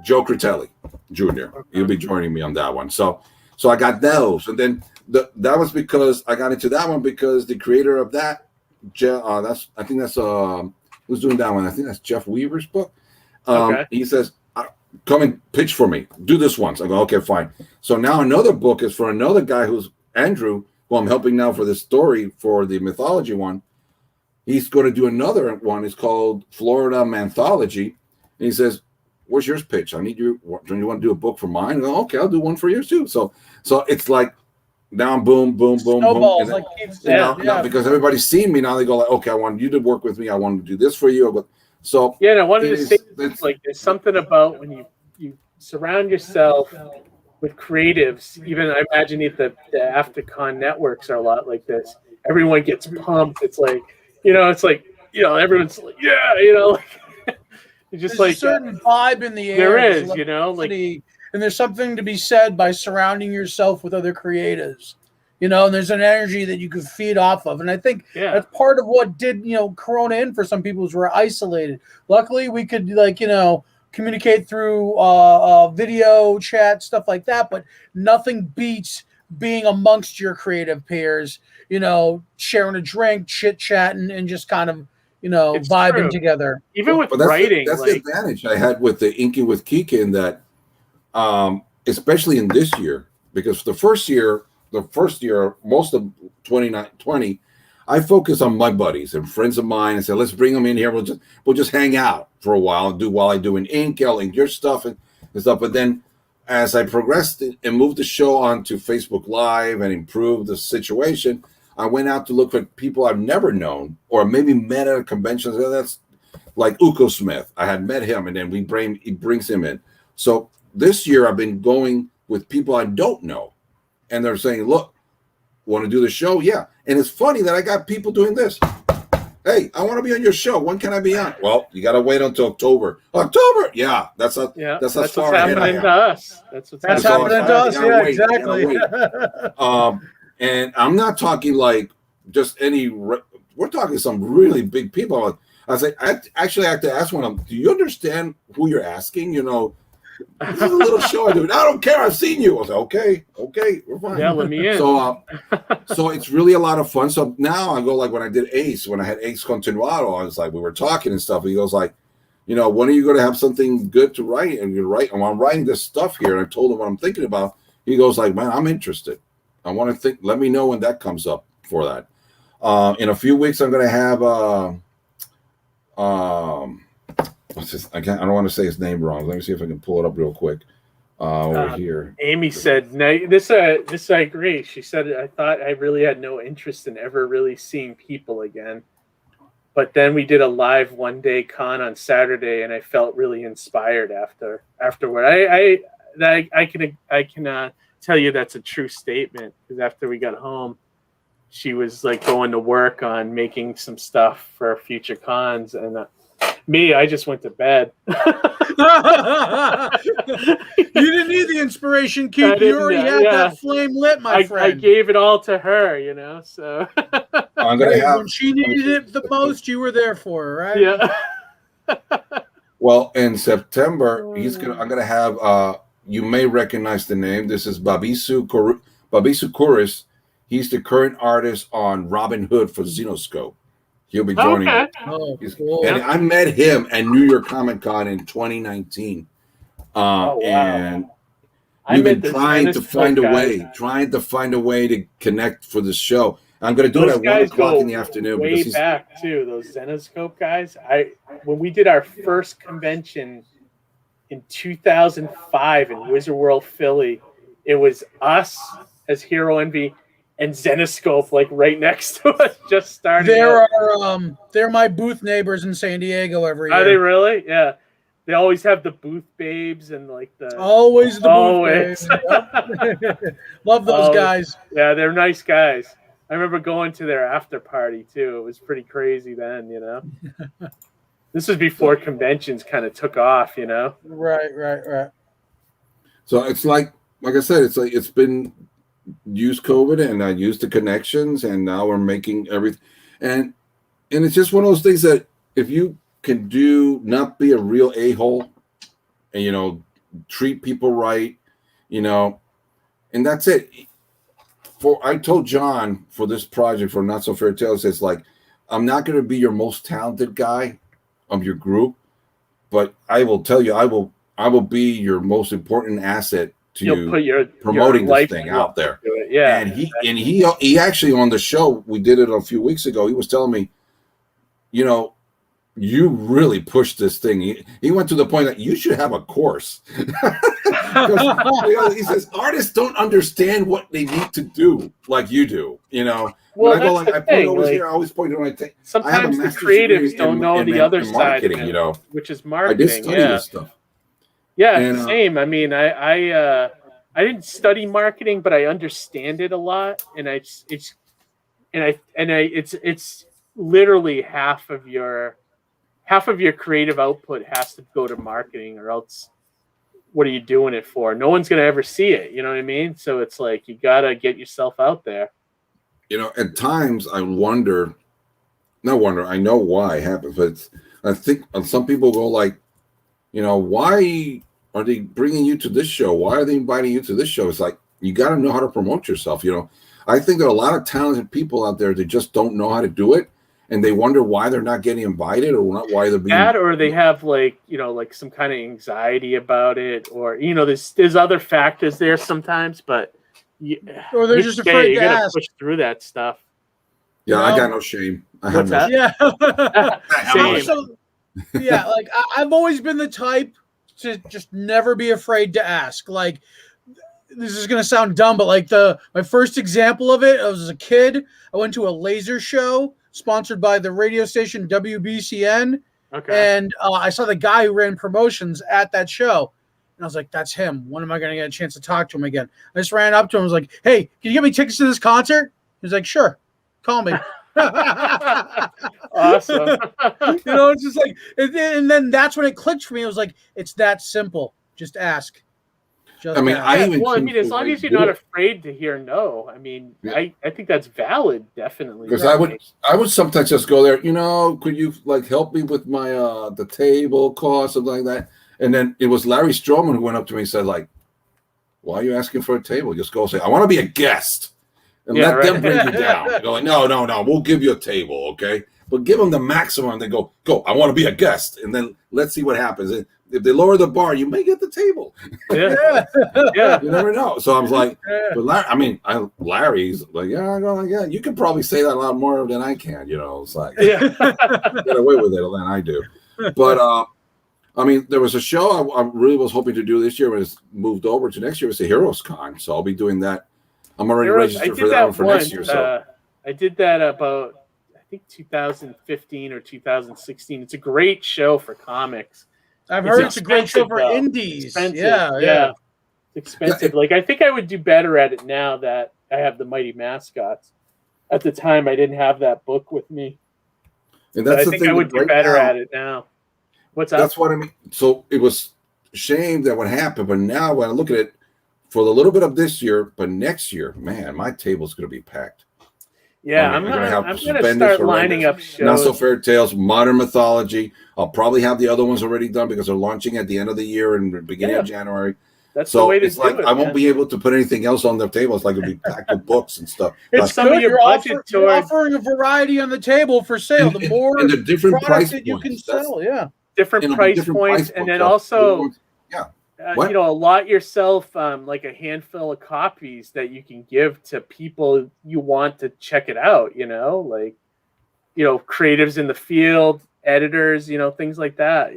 Joe Critelli Jr. Okay. He'll be joining me on that one. So I got those, and then that was because I got into that one because the creator of that, I think that's who's doing that one? I think that's Jeff Weaver's book. Okay. He says, come and pitch for me. Do this once. I go, okay, fine. So now another book is for another guy who's Andrew, who I'm helping now for this story for the mythology one. He's going to do another one. It's called Florida Anthology. And he says, where's yours pitch? I need you. Do you want to do a book for mine? I go, okay, I'll do one for yours too. So it's like down, boom, boom, boom, snowballs, boom. Now, because everybody's seen me now, they go like, okay, I want you to work with me. I want to do this for you. So yeah, and I wanted to say like there's something about when you surround yourself with creatives. Even I imagine the AfterCon networks are a lot like this. Everyone gets pumped. It's like everyone's like, yeah, it's just there's like a certain vibe in the air. There is, and there's something to be said by surrounding yourself with other creatives. And there's an energy that you can feed off of. And I think that's part of what did, Corona in for some people is we're isolated. Luckily, we could communicate through video chat, stuff like that. But nothing beats being amongst your creative peers, sharing a drink, chit-chatting, and just kind of, it's vibing true. Together. Even with writing. That's the advantage I had with the Inking with Kika in that, especially in this year, because the first year, most of 2020, I focus on my buddies and friends of mine and said, let's bring them in here. We'll just hang out for a while and while I do an ink, I'll ink your stuff and stuff. But then as I progressed and moved the show onto Facebook Live and improved the situation, I went out to look for people I've never known or maybe met at a convention. That's like Uko Smith. I had met him, and then he brings him in. So this year I've been going with people I don't know. And they're saying, look, want to do the show? Yeah. And it's funny that I got people doing this. Hey, I want to be on your show. When can I be on? Well, you got to wait until October. October? Yeah. That's as far ahead I am. To us. That's happening to us. Yeah, exactly. And I'm not talking like just any. We're talking some really big people. I say, I actually have to ask one of them, do you understand who you're asking? This is a little show I do. I don't care. I've seen you. I was like, okay, we're fine. Yeah, let me in. So it's really a lot of fun. So now I go like when I did Ace, when I had Ace Continuado, I was like, we were talking and stuff. He goes like, when are you going to have something good to write? And you're right. And I'm writing this stuff here. And I told him what I'm thinking about. He goes like, man, I'm interested. I want to think. Let me know when that comes up for that. In a few weeks, I'm going to have what's this? I don't want to say his name wrong. Let me see if I can pull it up real quick. Over here. Amy said, "No, this I agree." She said, "I thought I really had no interest in ever really seeing people again, but then we did a live one-day con on Saturday, and I felt really inspired afterward." I can tell you that's a true statement, because after we got home, she was like going to work on making some stuff for future cons, and me, I just went to bed. You didn't need the inspiration, Keith. You already had that flame lit, my friend. I gave it all to her, you know. So when she needed it the most, you were there for her, right? Yeah. Well, in September, I'm gonna have. You may recognize the name. This is Babisu Kouris. He's the current artist on Robin Hood for Xenoscope. He'll be joining. Okay. Oh, cool. And I met him at New York Comic Con in 2019. Wow. And we've been trying to find a way to connect for the show. I'm going to do it at 1 o'clock in the afternoon. Way back too, those Zenoscope guys. When we did our first convention in 2005 in Wizard World Philly, it was us as Hero Envy and Zenoscope like right next to us, just starting. They're my booth neighbors in San Diego every year. Are they really? Yeah. They always have the booth babes and like the booth babes. Love those guys. Yeah, they're nice guys. I remember going to their after party too. It was pretty crazy then, you know. This was before conventions kind of took off, you know. Right. So it's like I said, it's been used COVID, and I used the connections, and now we're making everything, and it's just one of those things that if you can not be a real a-hole, and treat people right, and that's it. I told John for this project for Not So Fair Tales, it's like, I'm not going to be your most talented guy of your group, but I will tell you, I will be your most important asset to put your promoting this thing out there. Yeah. And he actually, on the show, we did it a few weeks ago, he was telling me, you really pushed this thing. He went to the point that you should have a course. He says artists don't understand what they need to do like you do. Well, I go I point over here. I always point to when I take. Sometimes the creatives don't know the other side, which is marketing. I did study this stuff. Yeah, same. I mean, I didn't study marketing, but I understand it a lot, and it's literally half of your creative output has to go to marketing, or else what are you doing it for? No one's going to ever see it. You know what I mean? So it's like, you got to get yourself out there. At times I wonder, I know why it happens, but I think some people go like, why are they bringing you to this show? Why are they inviting you to this show? It's like, you got to know how to promote yourself. I think there are a lot of talented people out there that just don't know how to do it. And they wonder why they're not getting invited, or not why they're being or they have like some kind of anxiety about it, or there's other factors there sometimes, but or they're just afraid you to gotta ask. push through that stuff. Yeah, I got no shame. I have no Yeah. Same. Yeah, like I've always been the type to just never be afraid to ask. Like, this is gonna sound dumb, but like my first example of it, I was a kid. I went to a laser show sponsored by the radio station WBCN. Okay. And I saw the guy who ran promotions at that show. And I was like, that's him. When am I going to get a chance to talk to him again? I just ran up to him. I was like, hey, can you get me tickets to this concert? He was like, sure. Call me. Awesome. It's just like, and then that's when it clicked for me. It was like, it's that simple. Just ask. As long as you're not afraid to hear no, I mean, yeah. I think that's valid, definitely. Because I would sometimes just go there, could you like help me with my the table cost, something like that. And then it was Larry Stroman who went up to me and said, like, why are you asking for a table? Just go say, I want to be a guest. And let them bring you down. Go like, no, we'll give you a table, okay? but give them the maximum. And they go, I want to be a guest, and then let's see what happens. And if they lower the bar, you may get the table. Yeah. You never know. So I was like, but Larry's like, you can probably say that a lot more than I can. It's like, get away with it than I do. But there was a show I really was hoping to do this year, but it's moved over to next year. It's the Heroes Con, so I'll be doing that. I'm already registered for that one for next year. So I did that about, I think, 2015 or 2016. It's a great show for comics. I've heard it's a great show for indies. Yeah. It's expensive. I think I would do better at it now that I have the Mighty Mascots. At the time, I didn't have that book with me. And that's I think I would do better at it now. What's up? That's what I mean. So it was a shame that what happened, but now when I look at it, for the little bit of this year, but next year, man, my table's going to be packed. Yeah, I'm gonna start lining up shows. Not So Fairy Tales, Modern Mythology. I'll probably have the other ones already done because they're launching at the end of the year and the beginning of January. That's the way to it's like I won't be able to put anything else on the table. It's like it'll be packed with books and stuff. It's some of your budget you're offering a variety on the table for sale. The more and the different price that you can points. sell, different price points, and then also. Allot yourself like a handful of copies that you can give to people you want to check it out, creatives in the field, editors, things like that,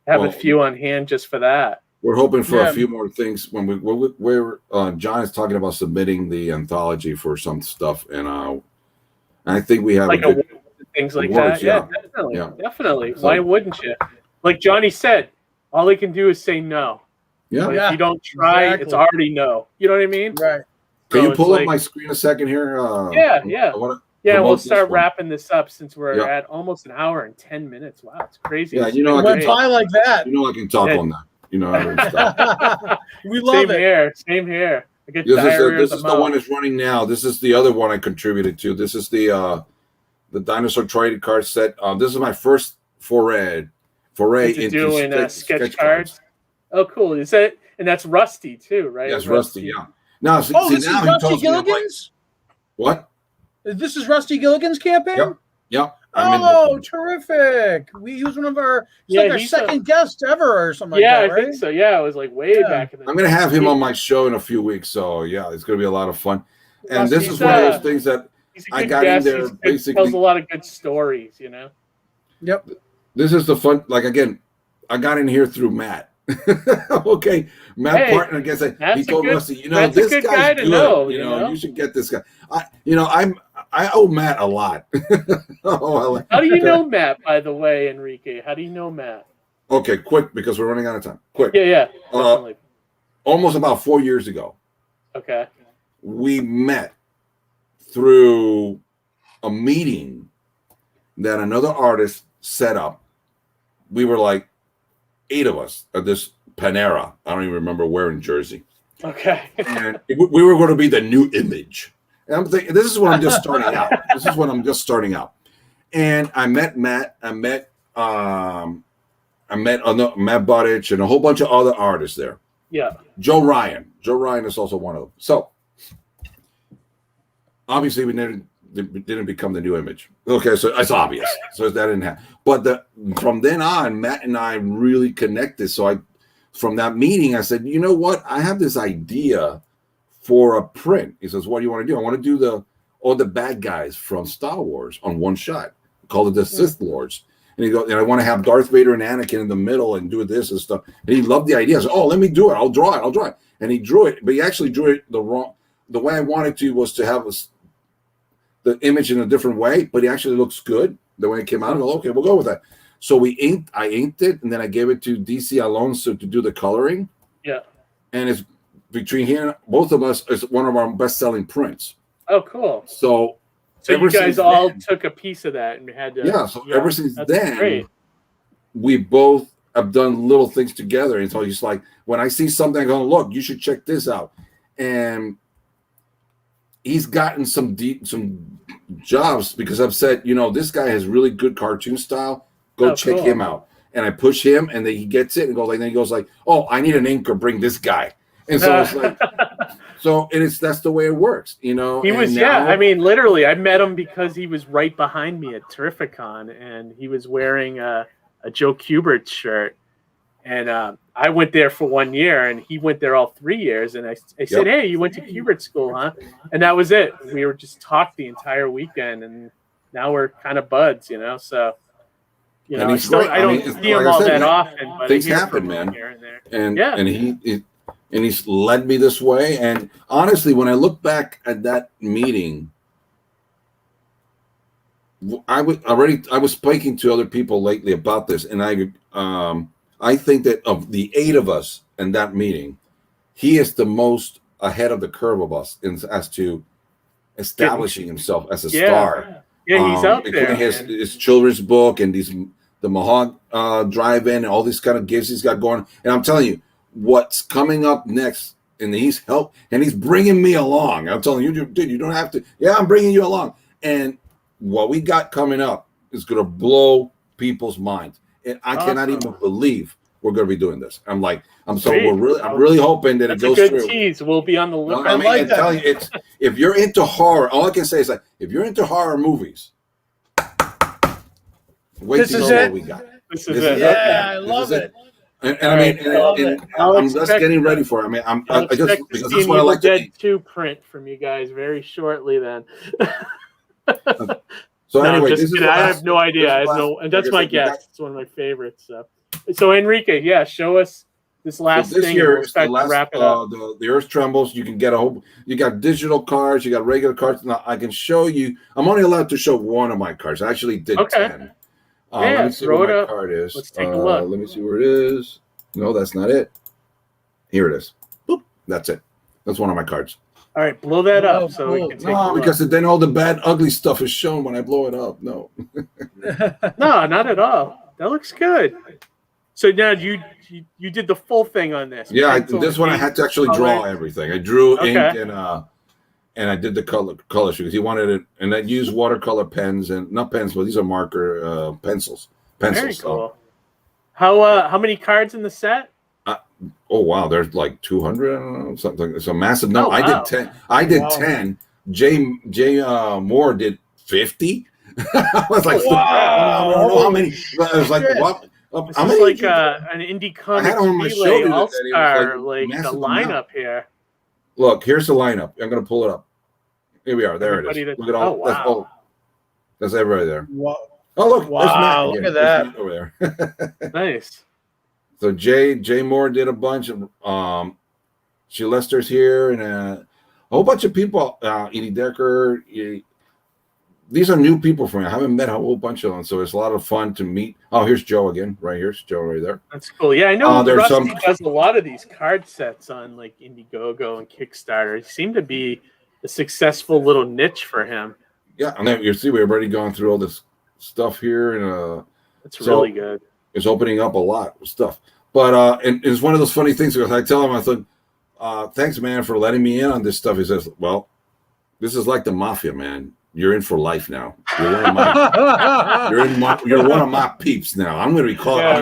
have a few on hand just for that. We're hoping for a few more things when we're John is talking about submitting the anthology for some stuff, and I think we have like things like awards, that. Definitely. So, why wouldn't you? Like Johnny said, all they can do is say no. Yeah. But if you don't try, it's already no. You know what I mean? Right. Can you pull up my screen a second here? We'll start wrapping this up since we're at almost an hour and 10 minutes. Wow, it's crazy. Yeah, it went by like that. I can talk on that. We love it. Same here. I get this is the one that's running now. This is the other one I contributed to. This is the Dinosaur Trading Card set. This is my first foray into doing sketch cards. Oh, cool! Is that and that's Rusty too, right? Yes, Rusty. Yeah. Now, this is Rusty Gilligan's. What? This is Rusty Gilligan's campaign. Yep. Oh, terrific! We use one of our our second guest ever or something. Yeah, like that, right? I think so. Yeah, it was like way back in the. I'm going to have him on my show in a few weeks, so yeah, it's going to be a lot of fun. And this is one of those things that I got in there. Basically, tells a lot of good stories, Yep. This is the fun. Like again, I got in here through Matt. Okay, Matt Partner. I guess he told Rusty, this guy's good. You should get this guy. I owe Matt a lot. How do you know Matt? By the way, Enrique, how do you know Matt? Okay, quick because we're running out of time. Quick. Yeah. Almost about 4 years ago. Okay. We met through a meeting that another artist set up. We were like 8 of us at this Panera. I don't even remember where in Jersey. Okay. And we were going to be the new image. And I'm thinking, this is when I'm just starting out. And I met Matt. I met Matt Buttich and a whole bunch of other artists there. Yeah. Joe Ryan is also one of them. So obviously we didn't become the new image. Okay, so it's obvious. So that didn't happen. But from then on, Matt and I really connected. So from that meeting, I said, you know what? I have this idea for a print. He says, what do you want to do? I want to do all the bad guys from Star Wars on one shot. Call it the Sith Lords. And he goes, and I want to have Darth Vader and Anakin in the middle and do this and stuff. And he loved the idea. I said, let me do it. I'll draw it. And he drew it, but he actually drew it the way I wanted to was to have the image in a different way, but it actually looks good. The way it came out, I go, okay, we'll go with that. So I inked it, and then I gave it to DC Alonso to do the coloring. Yeah. And it's between here, both of us, is one of our best-selling prints. Oh, cool. So you guys all took a piece of that and had to. Yeah. So ever since then, we both have done little things together. And so he's like, when I see something, I go, look, you should check this out. And he's gotten some jobs because I've said, this guy has really good cartoon style. Go check him out. And I push him, and then he gets it and goes like, oh, I need an inker. Bring this guy. And so it's like, that's the way it works, you know. He was, now, I mean, literally, I met him because he was right behind me at Terrificon, and he was wearing a Joe Kubert shirt. And I went there for 1 year, and he went there all 3 years. And I said, "Hey, you went to Kubert school, huh?" And that was it. We were just talked the entire weekend, and now we're kind of buds, you know. So, you know, I don't see him all that often, but things happen, man. Here and there. And he's led me this way. And honestly, when I look back at that meeting, I was speaking to other people lately about this, and I think that of the 8 of us in that meeting, he is the most ahead of the curve of us as to establishing himself as a star. Yeah, he's out there. His children's book and the Mahog drive-in and all these kind of gifts he's got going. And I'm telling you, what's coming up next, and he's bringing me along. I'm telling you, dude, you don't have to. Yeah, I'm bringing you along. And what we got coming up is going to blow people's minds. And I cannot even believe we're going to be doing this. I'm really hoping that it goes through. That's a good tease. We'll be on the lookout. I like that. Tell you, if you're into horror, all I can say is like, if you're into horror movies, wait to know what we got. This is it. Yeah, I love it. And I'm just getting ready for it. I mean, I just because that's what I like to Dead 2 print from you guys very shortly then. So anyway, I have no idea. And that's my guess. It's one of my favorites. So Enrique, show us this last thing. Year, we'll wrap it up. The Earth Trembles. You can get you got digital cards, you got regular cards. Now I can show you. I'm only allowed to show one of my cards. I actually did 10. Let me see where my card is. Let's take a look. Let me see where it is. No, that's not it. Here it is. Boop. That's it. That's one of my cards. All right, blow that up so we can take a look. Because then all the bad, ugly stuff is shown when I blow it up. No. No, not at all. That looks good. So now you did the full thing on this. Yeah, this one I had to actually draw everything. I drew ink and I did the color because he wanted it, and I used watercolor pens and not pens, but these are marker pencils. Very cool. How many cards in the set? Oh wow, there's like 200. I don't know, something. It's a massive number. Oh, wow. I did 10. Jay Moore did 50. I was like, wow. I don't know how many. I was like, what? This is like an indie comics relay all-star, like the lineup here. Look, here's the lineup. I'm going to pull it up. Here we are. There it is. Look at all. Wow. That's everybody there. Wow. Oh, look. Wow. Look at that. Over there. Nice. So Jay Moore did a bunch of She Lester's here and a whole bunch of people. Edie Decker. These are new people for me. I haven't met a whole bunch of them, so it's a lot of fun to meet. Oh, here's Joe again. Right here's Joe right there. That's cool. Yeah, I know Rusty does a lot of these card sets on like Indiegogo and Kickstarter. It seemed to be a successful little niche for him. Yeah, and then you see we've already gone through all this stuff here, and it's really good. It's opening up a lot of stuff. But and it's one of those funny things because I tell him, I thought, thanks, man, for letting me in on this stuff. He says, well, this is like the mafia, man. You're in for life now. You're one of my peeps now. I'm going to be calling you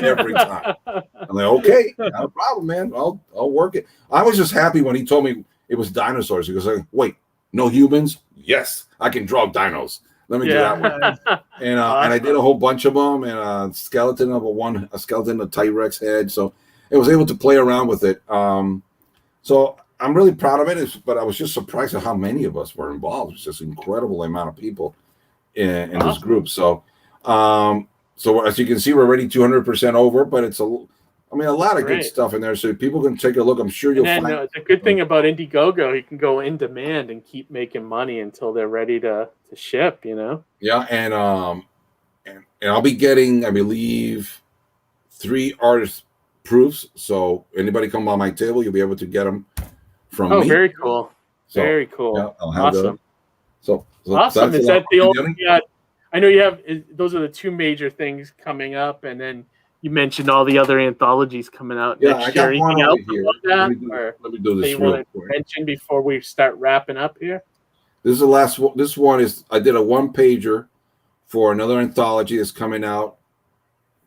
every time. I'm like, okay, not a problem, man. I'll work it. I was just happy when he told me it was dinosaurs. He goes, wait, no humans? Yes, I can draw dinos. Let me do that one. And and I did a whole bunch of them, and a skeleton of a T-Rex head. So I was able to play around with it. So I'm really proud of it, but I was just surprised at how many of us were involved. It's just an incredible amount of people in this group. So, so as you can see, we're already 200% over, but it's a lot of good stuff in there. So people can take a look. I'm sure you'll find. The good thing about Indiegogo, you can go in demand and keep making money until they're ready to ship. You know. Yeah, and I'll be getting, I believe, 3 artist proofs. So anybody come by my table, you'll be able to get them. From me. Very cool. Very cool. Yeah, I'll have awesome. So awesome. Is that the only? I know you have. Those are the 2 major things coming up, and then you mentioned all the other anthologies coming out next year. Anything else about that? Let me do this you want to mention before we start wrapping up here? This is the last one. This one is I did a 1-pager for another anthology that's coming out.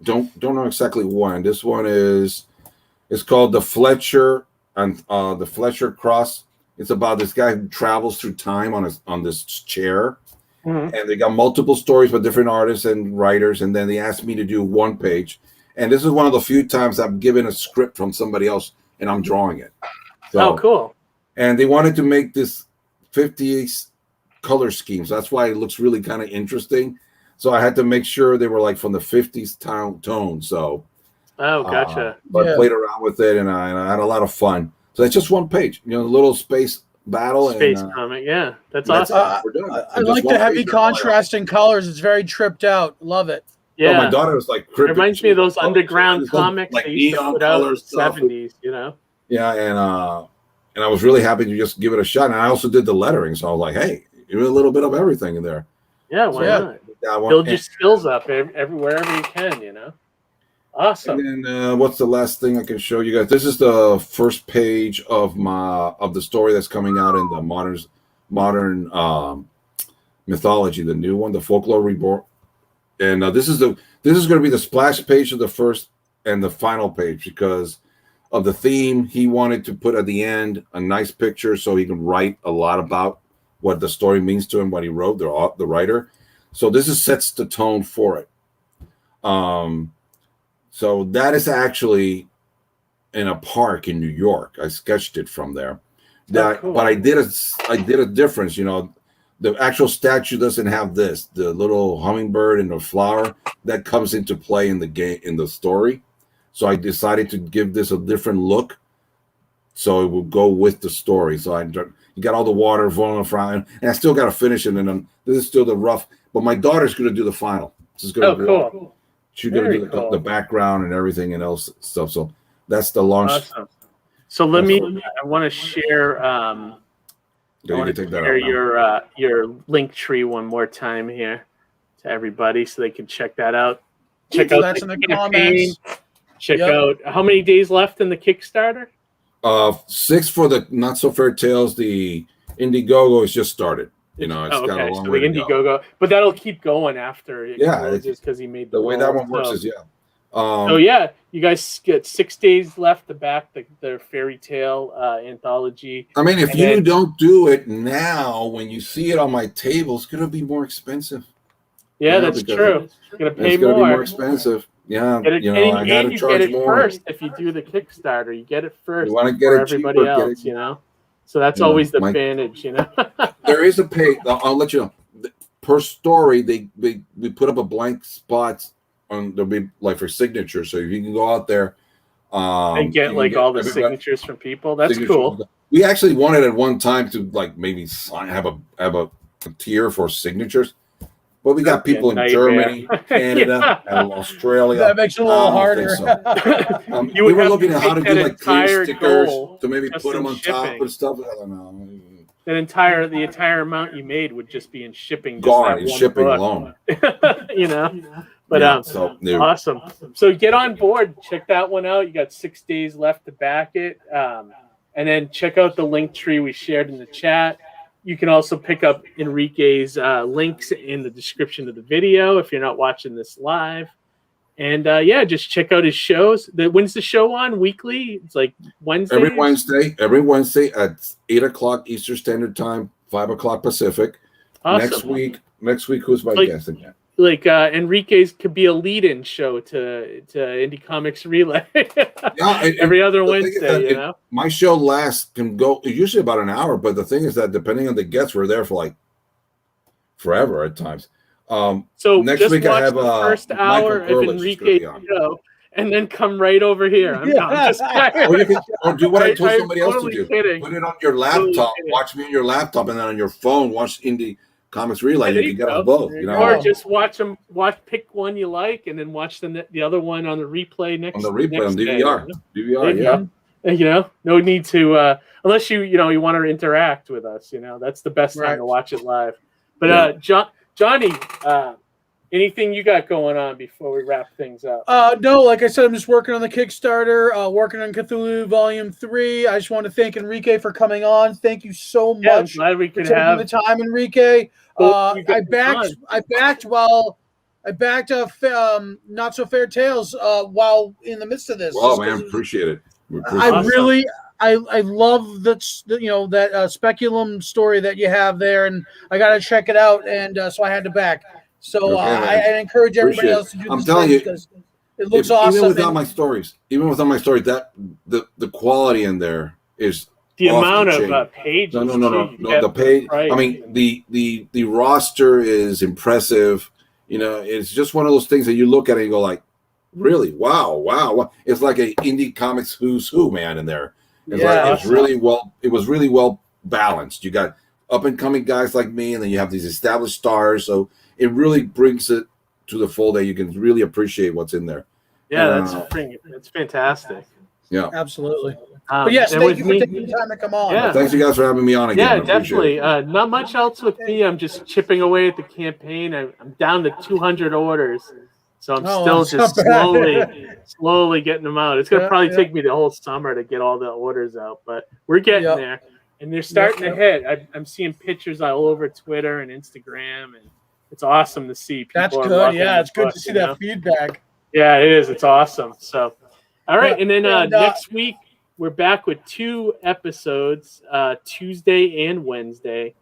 Don't know exactly when. This one is. It's called the Fletcher and the Fletcher Cross. It's about this guy who travels through time on this chair, and they got multiple stories by different artists and writers. And then they asked me to do one page, and this is one of the few times I've given a script from somebody else and I'm drawing it. So, cool. And they wanted to make this 50s color scheme, so that's why it looks really kind of interesting. So I had to make sure they were like from the 50s tone. So, gotcha. But I played around with it, and I had a lot of fun. So it's just one page, a little space battle. Space comic, yeah. That's awesome. I like the heavy contrast in colors. It's very tripped out. Love it. Yeah. Oh, my daughter was like, it reminds me of those underground comics like they used to put out in the 70s, Yeah, and I was really happy to just give it a shot. And I also did the lettering, so I was like, hey, you did a little bit of everything in there. Yeah, why not? Build your skills up wherever you can, Awesome. And then what's the last thing I can show you guys? This is the first page of the story that's coming out in the modern mythology, the new one, the Folklore Reborn. And this is going to be the splash page of the first and the final page because of the theme. He wanted to put at the end a nice picture so he can write a lot about what the story means to him, what he wrote, the writer. So this sets the tone for it. So that is actually in a park in New York. I sketched it from there. Cool. But I did a difference. The actual statue doesn't have this. The little hummingbird and the flower that comes into play in the story. So I decided to give this a different look, so it will go with the story. So you got all the water falling around, and I still got to finish it. And this is still the rough. But my daughter's going to do the final. This is going to be cool. She's going to do the background and everything and else stuff. So that's the launch. Awesome. So I want to share. Your link tree one more time here to everybody so they can check that out. Check out that's in the comments. Check out how many days left in the Kickstarter? 6 for the Not So Fair Tales. The Indiegogo has just started. It's got a long way to go. Indiegogo, but that'll keep going after it closes because he made the way that one works is you guys get 6 days left to back the FairyTale anthology. I mean, if you don't do it now, when you see it on my table, it's going to be more expensive. Yeah, that's true. You're going to pay more. It's going to be more expensive. Yeah, I got to charge more. First, if you do the Kickstarter, you get it first. You want to get it everybody cheaper, else, So that's always the advantage, There is a pay. I'll let you know. Per story, we put up a blank spot on. There'll be like for signatures, so you can go out there and get all the signatures from people. That's cool. We actually wanted at one time to maybe have a tier for signatures. But we got people in Germany, Canada, and Australia. That makes it a little harder. So. We were looking at how to do clear stickers to maybe put them on top and stuff. I don't know. The entire amount you made would just be in shipping. Gone in shipping alone. But awesome. So get on board. Check that one out. You got 6 days left to back it. And then check out the link tree we shared in the chat. You can also pick up Enrique's links in the description of the video if you're not watching this live. And just check out his shows. When's the show on? Weekly? It's like Wednesday. Every Wednesday at 8 o'clock Eastern Standard Time, 5 o'clock Pacific. Awesome. Next week, who's my guest again? Enrique's could be a lead-in show to Indie Comics Relay. Every other Wednesday, My show can go usually about an hour, but the thing is that depending on the guests, we're there for forever at times. So next week I have the first hour of Enrique's show, and then come right over here. I'm just or do what I told somebody else to do. Kidding. Put it on your laptop. Watch me on your laptop, and then on your phone, watch Indie Comics Relay. You can get them both. Or just watch them. Pick one you like, and then watch the other one on the replay next. On the replay on DVR. Day, DVR, no need to unless you want to interact with us. That's the best time to watch it live. But Johnny, anything you got going on before we wrap things up? No, like I said, I'm just working on the Kickstarter, working on Cthulhu Volume 3. I just want to thank Enrique for coming on. Thank you so much I'm glad we could for taking the time, Enrique. I backed Not So Fair Tales while in the midst of this. Wow, man, appreciate it. I love that that Speculum story that you have there, and I got to check it out, and so I had to back. So Okay, I encourage everybody Appreciate else to do I'm the telling same you, because it looks Even awesome. without my stories, that the quality in there is The off amount the of chain. pages. No. too, you get The page. right. I mean, the roster is impressive. You know, it's just one of those things that you look at it and go like, really, wow. It's like a indie comics who's who, man, in there. It's Yeah. like it was really well balanced. You got up and coming guys like me, and then you have these established stars. So it really brings it to the fold that you can really appreciate what's in there. Yeah, that's fantastic. Yeah, Absolutely. But yes, and thank with you for me- taking the time to come on. Yeah. thanks you guys for having me on again. Yeah, I appreciate definitely. it. Not much else with me. I'm just chipping away at the campaign. I'm down to 200 orders, so I'm Oh, still that's just not bad. slowly getting them out. It's gonna Yeah, probably yeah. take me the whole summer to get all the orders out, but we're getting Yep. there, and they're starting Yep. to hit. I'm seeing pictures all over Twitter and Instagram, and it's awesome to see. People That's are good. loving Yeah, the it's good book, to see you know? that feedback. Yeah, it is. It's awesome. So, all right, Yeah, and then and, next week we're back with 2 episodes, Tuesday and Wednesday.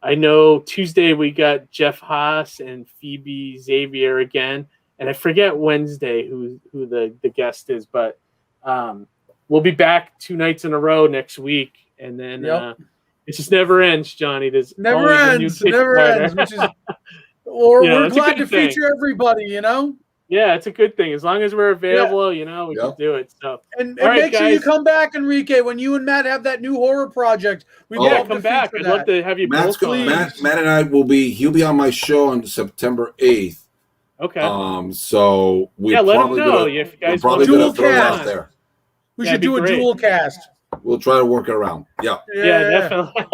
I know Tuesday we got Jeff Haas and Phoebe Xavier again, and I forget Wednesday who the guest is, but we'll be back 2 nights in a row next week, and then Yep. it just never ends, Johnny. There's Never always a new ends. Never Kickstarter. ends. Which is, or Yeah, we're it's a glad good to thing. feature everybody. You know. Yeah, it's a good thing. As long as we're available, we can do it. So, And all right, make sure you guys. come back, Enrique, when you and Matt have that new horror project. We'd Oh, love come to back. feature I'd love that. to have you Matt both on. Matt and I he'll be on my show on September 8th. Okay. So we let him probably know gonna, if you we're guys probably want gonna to throw it dual out cast. there. We That'd should be do a great. dual cast. We'll try to work it around. Yeah. Yeah, definitely.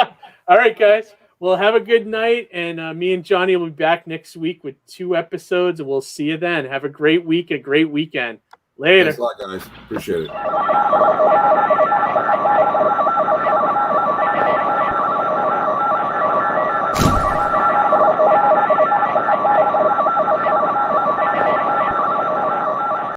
All right, guys. Well, have a good night, and me and Johnny will be back next week with 2 episodes, and we'll see you then. Have a great week and a great weekend. Later. Thanks a lot, guys. Appreciate it.